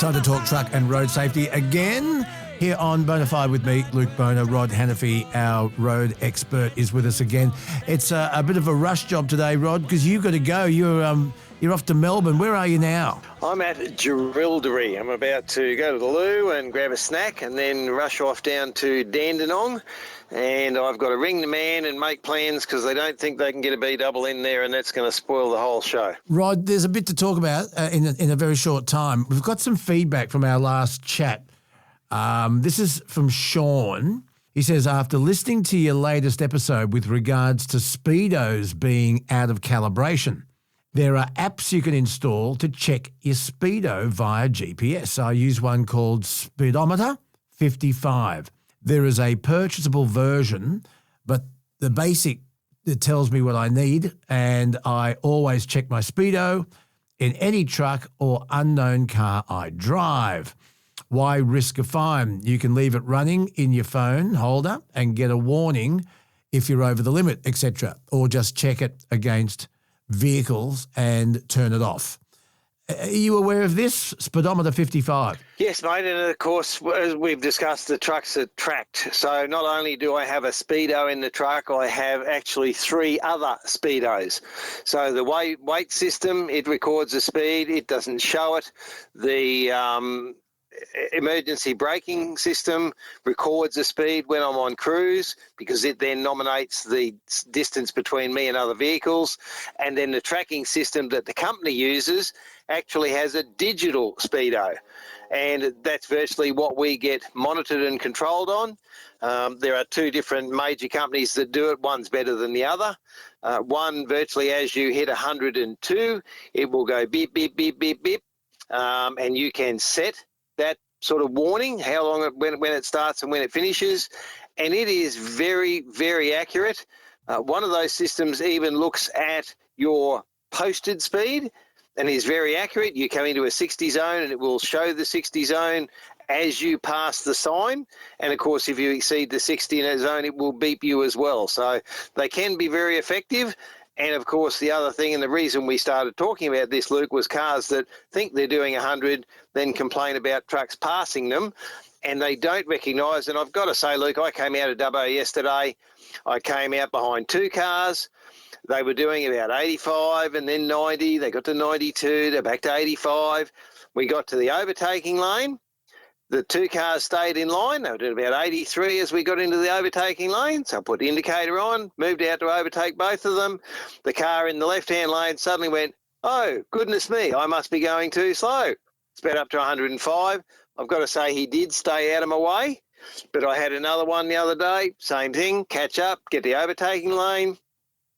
[SPEAKER 1] Time to talk truck and road safety again. Here on Bonafide with me, Luke Boner. Rod Hannafy, our road expert, is with us again. It's a bit of a rush job today, Rod, because you've got to go. You're off to Melbourne. Where are you now?
[SPEAKER 13] I'm at Jerilderie. I'm about to go to the loo and grab a snack and then rush off down to Dandenong. And I've got to ring the man and make plans because they don't think they can get a B-double in there, and that's going to spoil the whole show.
[SPEAKER 1] Rod, there's a bit to talk about in a very short time. We've got some feedback from our last chat. This is from Sean. He says, after listening to your latest episode with regards to speedos being out of calibration, there are apps you can install to check your speedo via GPS. I use one called Speedometer 55. There is a purchasable version, but the basic, it tells me what I need, and I always check my speedo in any truck or unknown car I drive. Why risk a fine? You can leave it running in your phone holder and get a warning if you're over the limit, etc., or just check it against vehicles and turn it off. Are you aware of this? Speedometer 55.
[SPEAKER 13] Yes, mate, and of course, as we've discussed, the trucks are tracked. So not only do I have a speedo in the truck, I have actually 3 other speedos. So the weight system, it records the speed, it doesn't show it. The emergency braking system records the speed when I'm on cruise, because it then nominates the distance between me and other vehicles. And then the tracking system that the company uses actually has a digital speedo. And that's virtually what we get monitored and controlled on. There are 2 different major companies that do it. One's better than the other. One, virtually as you hit 102, it will go beep, beep, beep, beep, beep. And you can set that sort of warning, how long when it starts and when it finishes. And it is very, very accurate. One of those systems even looks at your posted speed and is very accurate. You come into a 60 zone and it will show the 60 zone as you pass the sign. And of course, if you exceed the 60 zone, it will beep you as well. So they can be very effective. And of course, the other thing, and the reason we started talking about this, Luke, was cars that think they're doing 100, then complain about trucks passing them, and they don't recognise. And I've got to say, Luke, I came out of Dubbo yesterday. I came out behind 2 cars. They were doing about 85 and then 90. They got to 92. They're back to 85. We got to the overtaking lane. The 2 cars stayed in line. They were doing about 83 as we got into the overtaking lane. So I put the indicator on, moved out to overtake both of them. The car in the left-hand lane suddenly went, oh, goodness me, I must be going too slow. Sped up to 105. I've got to say he did stay out of my way. But I had another one the other day, same thing, catch up, get the overtaking lane.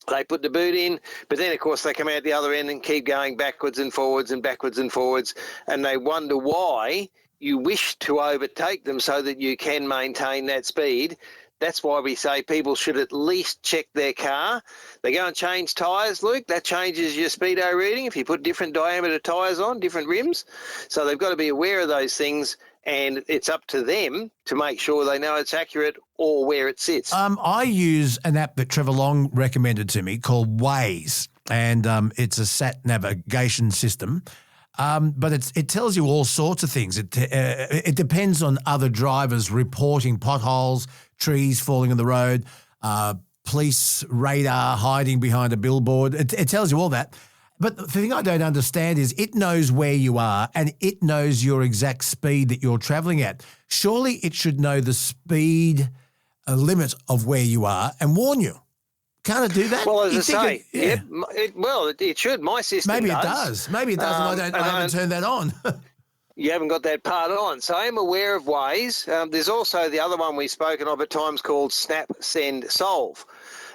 [SPEAKER 13] They put the boot in, but then, of course, they come out the other end and keep going backwards and forwards and backwards and forwards, and they wonder why you wish to overtake them so that you can maintain that speed. That's why we say people should at least check their car. They go and change tyres, Luke. That changes your speedo reading if you put different diameter tyres on, different rims. So they've got to be aware of those things, and it's up to them to make sure they know it's accurate or where it sits.
[SPEAKER 1] I use an app that Trevor Long recommended to me called Waze, and it's a sat navigation system. But it tells you all sorts of things. It depends on other drivers reporting potholes, trees falling on the road, police radar hiding behind a billboard. It tells you all that. But the thing I don't understand is it knows where you are and it knows your exact speed that you're traveling at. Surely it should know the speed limit of where you are and warn you. Can't it do that?
[SPEAKER 13] Well, as I say, it should. My system
[SPEAKER 1] Maybe it does. Maybe it does, and I haven't turned that on.
[SPEAKER 13] You haven't got that part on. So I am aware of Waze. There's also the other one we've spoken of at times called Snap, Send, Solve.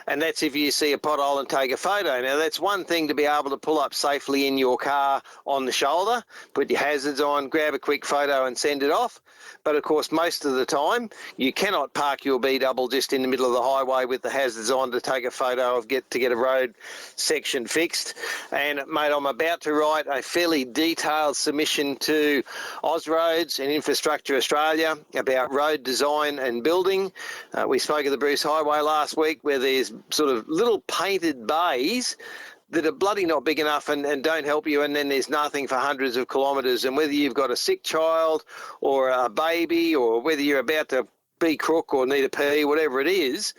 [SPEAKER 13] And that's if you see a pothole and take a photo. Now, that's one thing to be able to pull up safely in your car on the shoulder, put your hazards on, grab a quick photo and send it off. But, of course, most of the time, you cannot park your B-double just in the middle of the highway with the hazards on to take a photo of get a road section fixed. And, mate, I'm about to write a fairly detailed submission to Ausroads and Infrastructure Australia about road design and building. We spoke of the Bruce Highway last week where there's sort of little painted bays that are bloody not big enough and don't help you, and then there's nothing for hundreds of kilometres. And whether you've got a sick child or a baby or whether you're about to be crook or need a pee, whatever it is,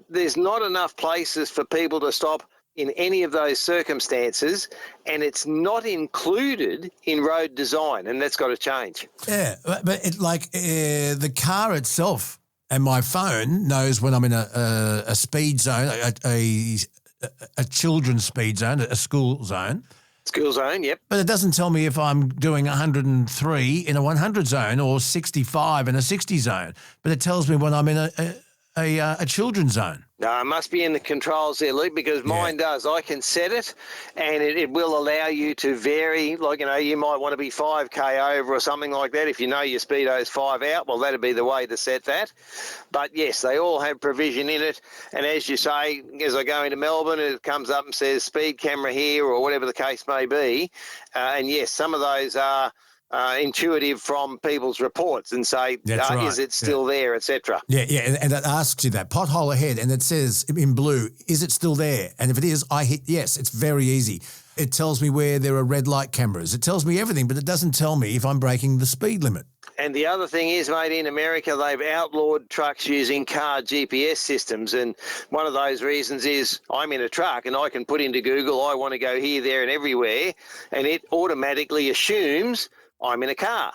[SPEAKER 13] there's not enough places for people to stop in any of those circumstances, and it's not included in road design, and that's got to change.
[SPEAKER 1] Yeah, but the car itself and my phone knows when I'm in a speed zone, a children's speed zone, a school zone.
[SPEAKER 13] School zone, yep.
[SPEAKER 1] But it doesn't tell me if I'm doing 103 in a 100 zone or 65 in a 60 zone. But it tells me when I'm in a children's zone.
[SPEAKER 13] No, it must be in the controls there, Luke, because mine does. I can set it, and it will allow you to vary. Like, you might want to be 5K over or something like that. If you know your speedo's 5 out, well, that'd be the way to set that. But, yes, they all have provision in it. And as you say, as I go into Melbourne, it comes up and says speed camera here or whatever the case may be. And, yes, some of those are intuitive from people's reports and say,
[SPEAKER 1] right.
[SPEAKER 13] Is it still there, etc.
[SPEAKER 1] Yeah, and it asks you that, pothole ahead, and it says in blue, is it still there? And if it is, I hit yes. It's very easy. It tells me where there are red light cameras. It tells me everything, but it doesn't tell me if I'm breaking the speed limit.
[SPEAKER 13] And the other thing is, mate, in America, they've outlawed trucks using car GPS systems. And one of those reasons is I'm in a truck and I can put into Google, I want to go here, there and everywhere, and it automatically assumes I'm in a car.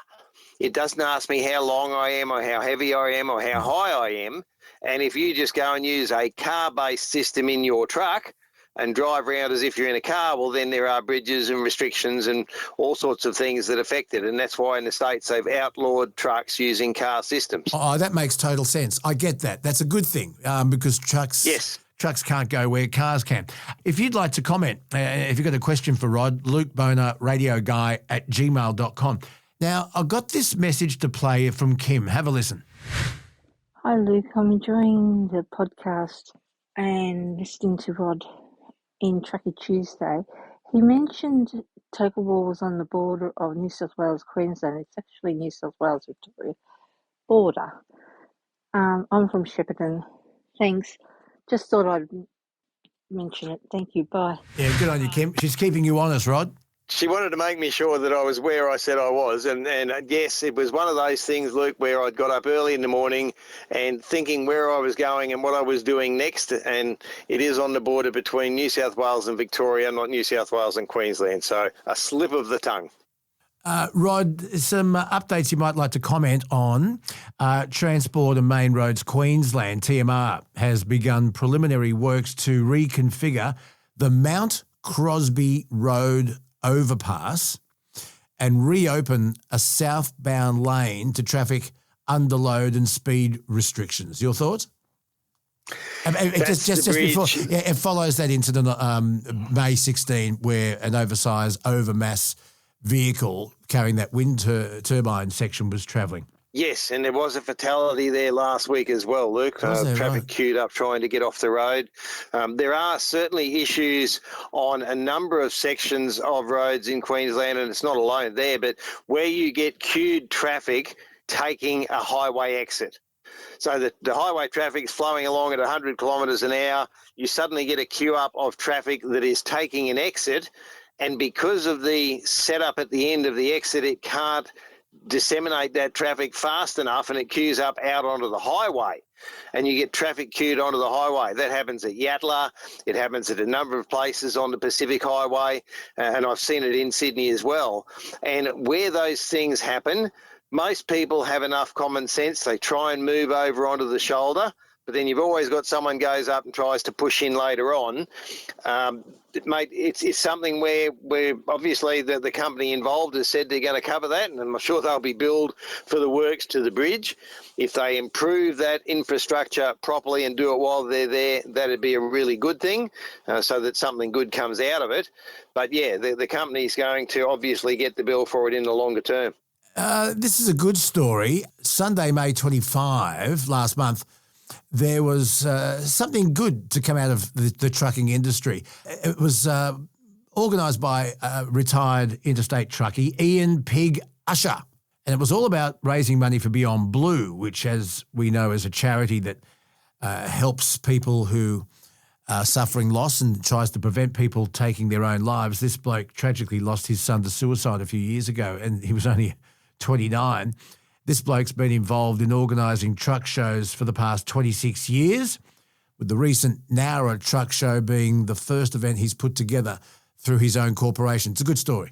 [SPEAKER 13] It doesn't ask me how long I am or how heavy I am or how high I am. And if you just go and use a car-based system in your truck and drive around as if you're in a car, well, then there are bridges and restrictions and all sorts of things that affect it. And that's why in the States they've outlawed trucks using car systems.
[SPEAKER 1] Oh, that makes total sense. I get that. That's a good thing because trucks...
[SPEAKER 13] Yes.
[SPEAKER 1] Trucks can't go where cars can. If you'd like to comment, if you've got a question for Rod, Luke Boner, radioguy@gmail.com. Now, I've got this message to play from Kim. Have a listen.
[SPEAKER 14] Hi, Luke. I'm enjoying the podcast and listening to Rod in Truckie Tuesday. He mentioned Tokawal was on the border of New South Wales, Queensland. It's actually New South Wales, Victoria border. I'm from Shepparton. Thanks. Just thought I'd mention it. Thank you. Bye.
[SPEAKER 1] Yeah, good on you, Kim. She's keeping you honest, Rod.
[SPEAKER 13] She wanted to make me sure that I was where I said I was. And yes, it was one of those things, Luke, where I'd got up early in the morning and thinking where I was going and what I was doing next. And it is on the border between New South Wales and Victoria, not New South Wales and Queensland. So a slip of the tongue.
[SPEAKER 1] Rod, some updates you might like to comment on. Transport and Main Roads Queensland, TMR, has begun preliminary works to reconfigure the Mount Crosby Road overpass and reopen a southbound lane to traffic underload and speed restrictions. Your thoughts? Just before, it follows that incident May 16 where an oversized overmass vehicle carrying that wind turbine section was travelling.
[SPEAKER 13] Yes, and there was a fatality there last week as well, Luke. Traffic queued up trying to get off the road. There are certainly issues on a number of sections of roads in Queensland, and it's not alone there, but where you get queued traffic taking a highway exit. So the highway traffic is flowing along at 100 kilometres an hour. You suddenly get a queue up of traffic that is taking an exit, and because of the setup at the end of the exit, it can't disseminate that traffic fast enough and it queues up out onto the highway. And you get traffic queued onto the highway. That happens at Yatala. It happens at a number of places on the Pacific Highway, and I've seen it in Sydney as well. And where those things happen, most people have enough common sense. They try and move over onto the shoulder, but then you've always got someone goes up and tries to push in later on. Mate, it's something where obviously the company involved has said they're going to cover that, and I'm sure they'll be billed for the works to the bridge. If they improve that infrastructure properly and do it while they're there, that'd be a really good thing, so that something good comes out of it. But yeah, the company's going to obviously get the bill for it in the longer term.
[SPEAKER 1] This is a good story. Sunday, May 25, last month, there was something good to come out of the trucking industry. It was organised by retired interstate truckie Ian Pig Usher, and it was all about raising money for Beyond Blue, which, as we know, is a charity that helps people who are suffering loss and tries to prevent people taking their own lives. This bloke tragically lost his son to suicide a few years ago, and he was only 29. This bloke's been involved in organising truck shows for the past 26 years, with the recent Nowra truck show being the first event he's put together through his own corporation. It's a good story.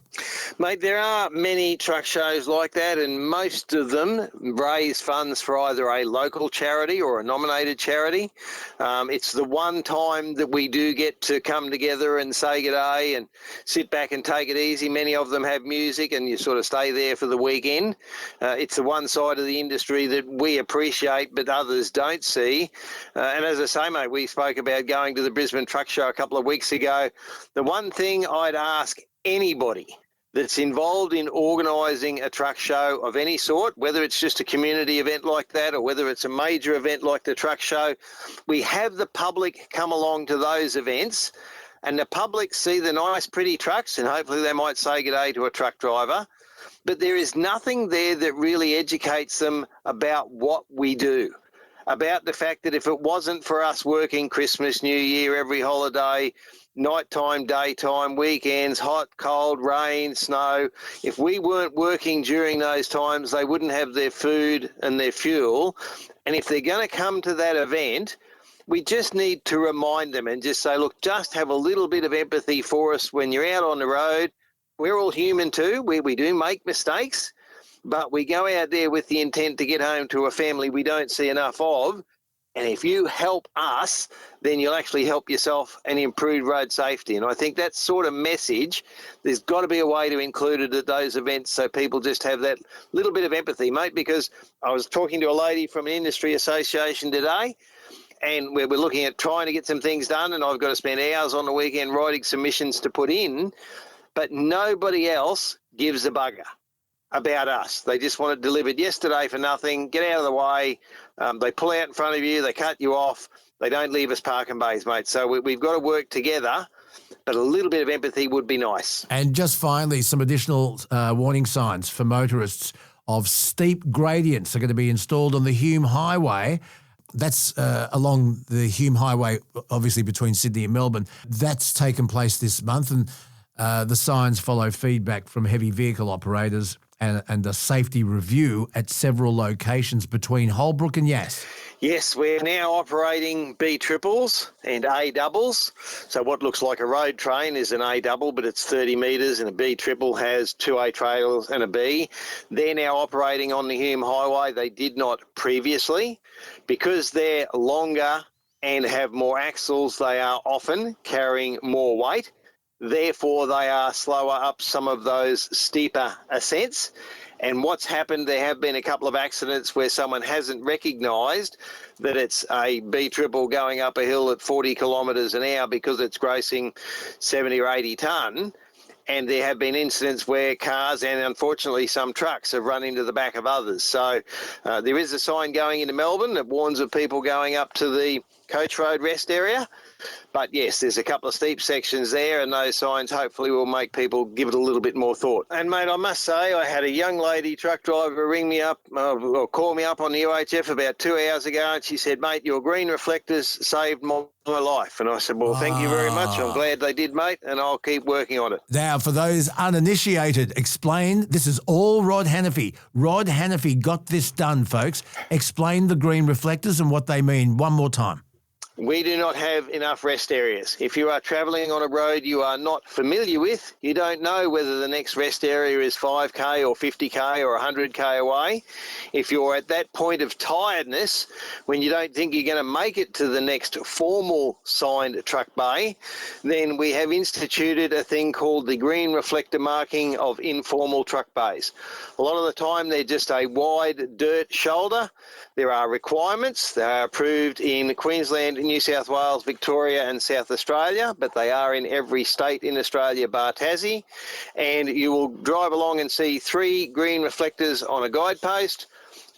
[SPEAKER 13] Mate, there are many truck shows like that, and most of them raise funds for either a local charity or a nominated charity. It's the one time that we do get to come together and say good day and sit back and take it easy. Many of them have music and you sort of stay there for the weekend. It's the one side of the industry that we appreciate but others don't see. And as I say, mate, we spoke about going to the Brisbane Truck Show a couple of weeks ago. The one thing I'd ask anybody that's involved in organising a truck show of any sort, whether it's just a community event like that or whether it's a major event like the truck show, we have the public come along to those events and the public see the nice, pretty trucks and hopefully they might say good day to a truck driver. But there is nothing there that really educates them about what we do, about the fact that if it wasn't for us working Christmas, New Year, every holiday, nighttime, daytime, weekends, hot, cold, rain, snow, if we weren't working during those times, they wouldn't have their food and their fuel. And if they're going to come to that event, we just need to remind them and just say, look, just have a little bit of empathy for us when you're out on the road. We're all human too. We do make mistakes, but we go out there with the intent to get home to a family we don't see enough of. And if you help us, then you'll actually help yourself and improve road safety. And I think that sort of message, there's got to be a way to include it at those events so people just have that little bit of empathy, mate, because I was talking to a lady from an industry association today, and we're looking at trying to get some things done, and I've got to spend hours on the weekend writing submissions to put in, but nobody else gives a bugger about us. They just want it delivered yesterday for nothing, get out of the way. They pull out in front of you, they cut you off, they don't leave us parking bays, mate. So we've got to work together, but a little bit of empathy would be nice.
[SPEAKER 1] And just finally, some additional warning signs for motorists of steep gradients are going to be installed on the Hume Highway. That's along the Hume Highway, obviously between Sydney and Melbourne. That's taken place this month, and the signs follow feedback from heavy vehicle operators and a safety review at several locations between Holbrook and Yass.
[SPEAKER 13] Yes, we're now operating B triples and A doubles. So what looks like a road train is an A double, but it's 30 metres, and a B triple has two A trailers and a B. They're now operating on the Hume Highway. They did not previously. Because they're longer and have more axles, they are often carrying more weight. Therefore, they are slower up some of those steeper ascents. And what's happened, there have been a couple of accidents where someone hasn't recognised that it's a B triple going up a hill at 40 kilometres an hour because it's grossing 70 or 80 tonne. And there have been incidents where cars and unfortunately some trucks have run into the back of others. So there is a sign going into Melbourne that warns of people going up to the Coach Road rest area. But yes, there's a couple of steep sections there, and those signs hopefully will make people give it a little bit more thought. And mate, I must say, I had a young lady truck driver ring me up or call me up on the UHF about 2 hours ago, and she said, mate, your green reflectors saved my life. And I said, well, thank you very much. I'm glad they did, mate, and I'll keep working on it.
[SPEAKER 1] Now, for those uninitiated, explain, this is all Rod Hannafy. Rod Hannafy got this done, folks. Explain the green reflectors and what they mean one more time.
[SPEAKER 13] We do not have enough rest areas. If you are travelling on a road you are not familiar with, you don't know whether the next rest area is 5K or 50K or 100K away. If you're at that point of tiredness, when you don't think you're going to make it to the next formal signed truck bay, then we have instituted a thing called the green reflector marking of informal truck bays. A lot of the time they're just a wide dirt shoulder. There are requirements. They are approved in Queensland, New South Wales, Victoria and South Australia, but they are in every state in Australia bar Tassie. And you will drive along and see 3 green reflectors on a guidepost,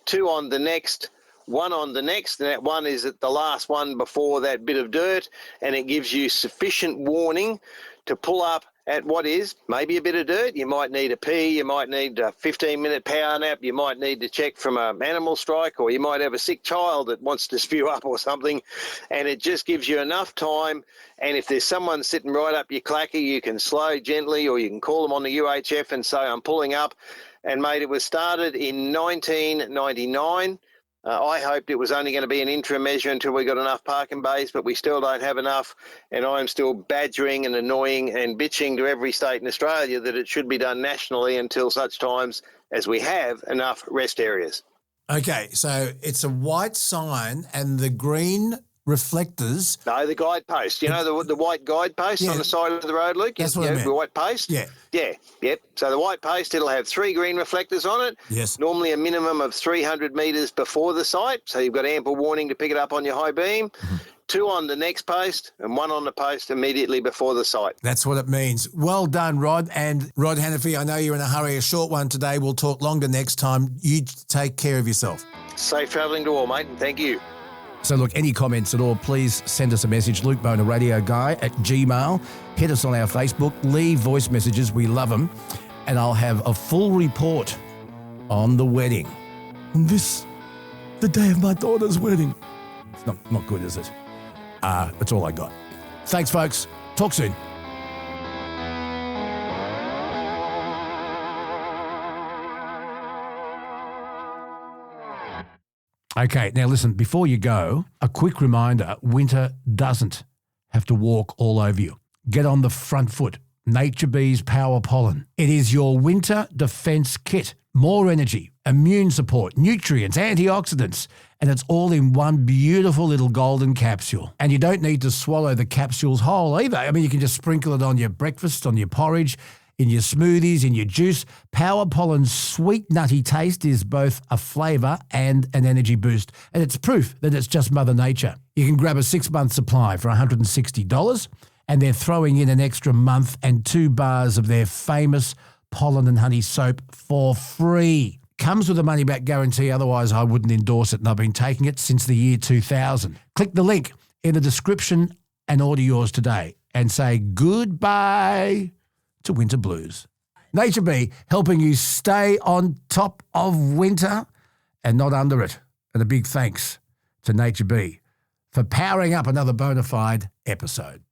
[SPEAKER 13] 2 on the next, 1 on the next, and that one is at the last one before that bit of dirt, and it gives you sufficient warning to pull up at what is maybe a bit of dirt. You might need a pee, you might need a 15-minute power nap, you might need to check from an animal strike, or you might have a sick child that wants to spew up or something, and it just gives you enough time. And if there's someone sitting right up your clacker, you can slow gently, or you can call them on the UHF and say, I'm pulling up. And mate, it was started in 1999. I hoped it was only going to be an interim measure until we got enough parking bays, but we still don't have enough. And I'm still badgering and annoying and bitching to every state in Australia that it should be done nationally until such times as we have enough rest areas.
[SPEAKER 1] Okay, so it's a white sign and the green reflectors.
[SPEAKER 13] No, the guidepost. You know the white guidepost on the side of the road, Luke?
[SPEAKER 1] That's what I meant.
[SPEAKER 13] The white post?
[SPEAKER 1] Yeah.
[SPEAKER 13] Yeah, yep. So the white post, it'll have 3 green reflectors on it.
[SPEAKER 1] Yes.
[SPEAKER 13] Normally a minimum of 300 metres before the site, so you've got ample warning to pick it up on your high beam. 2 on the next post and 1 on the post immediately before the site.
[SPEAKER 1] That's what it means. Well done, Rod. And Rod Hannafy, I know you're in a hurry, a short one today. We'll talk longer next time. You take care of yourself.
[SPEAKER 13] Safe travelling to all, mate, and thank you.
[SPEAKER 1] So look, any comments at all, please send us a message, Luke Boner Radio Guy at Gmail. Hit us on our Facebook, leave voice messages, we love them. And I'll have a full report on the wedding. The day of my daughter's wedding. It's not good, is it? That's all I got. Thanks, folks. Talk soon. Okay, now listen, before you go, a quick reminder, winter doesn't have to walk all over you. Get on the front foot. Nature Bees Power Pollen. It is your winter defense kit. More energy, immune support, nutrients, antioxidants, and it's all in one beautiful little golden capsule. And you don't need to swallow the capsules whole either. I mean, you can just sprinkle it on your breakfast, on your porridge, in your smoothies, in your juice. Power Pollen's sweet, nutty taste is both a flavour and an energy boost. And it's proof that it's just Mother Nature. You can grab a 6-month supply for $160, and they're throwing in an extra month and 2 bars of their famous pollen and honey soap for free. Comes with a money-back guarantee, otherwise I wouldn't endorse it, and I've been taking it since the year 2000. Click the link in the description and order yours today and say goodbye to winter blues. Nature Bee, helping you stay on top of winter and not under it. And a big thanks to Nature Bee for powering up another Bonafide episode.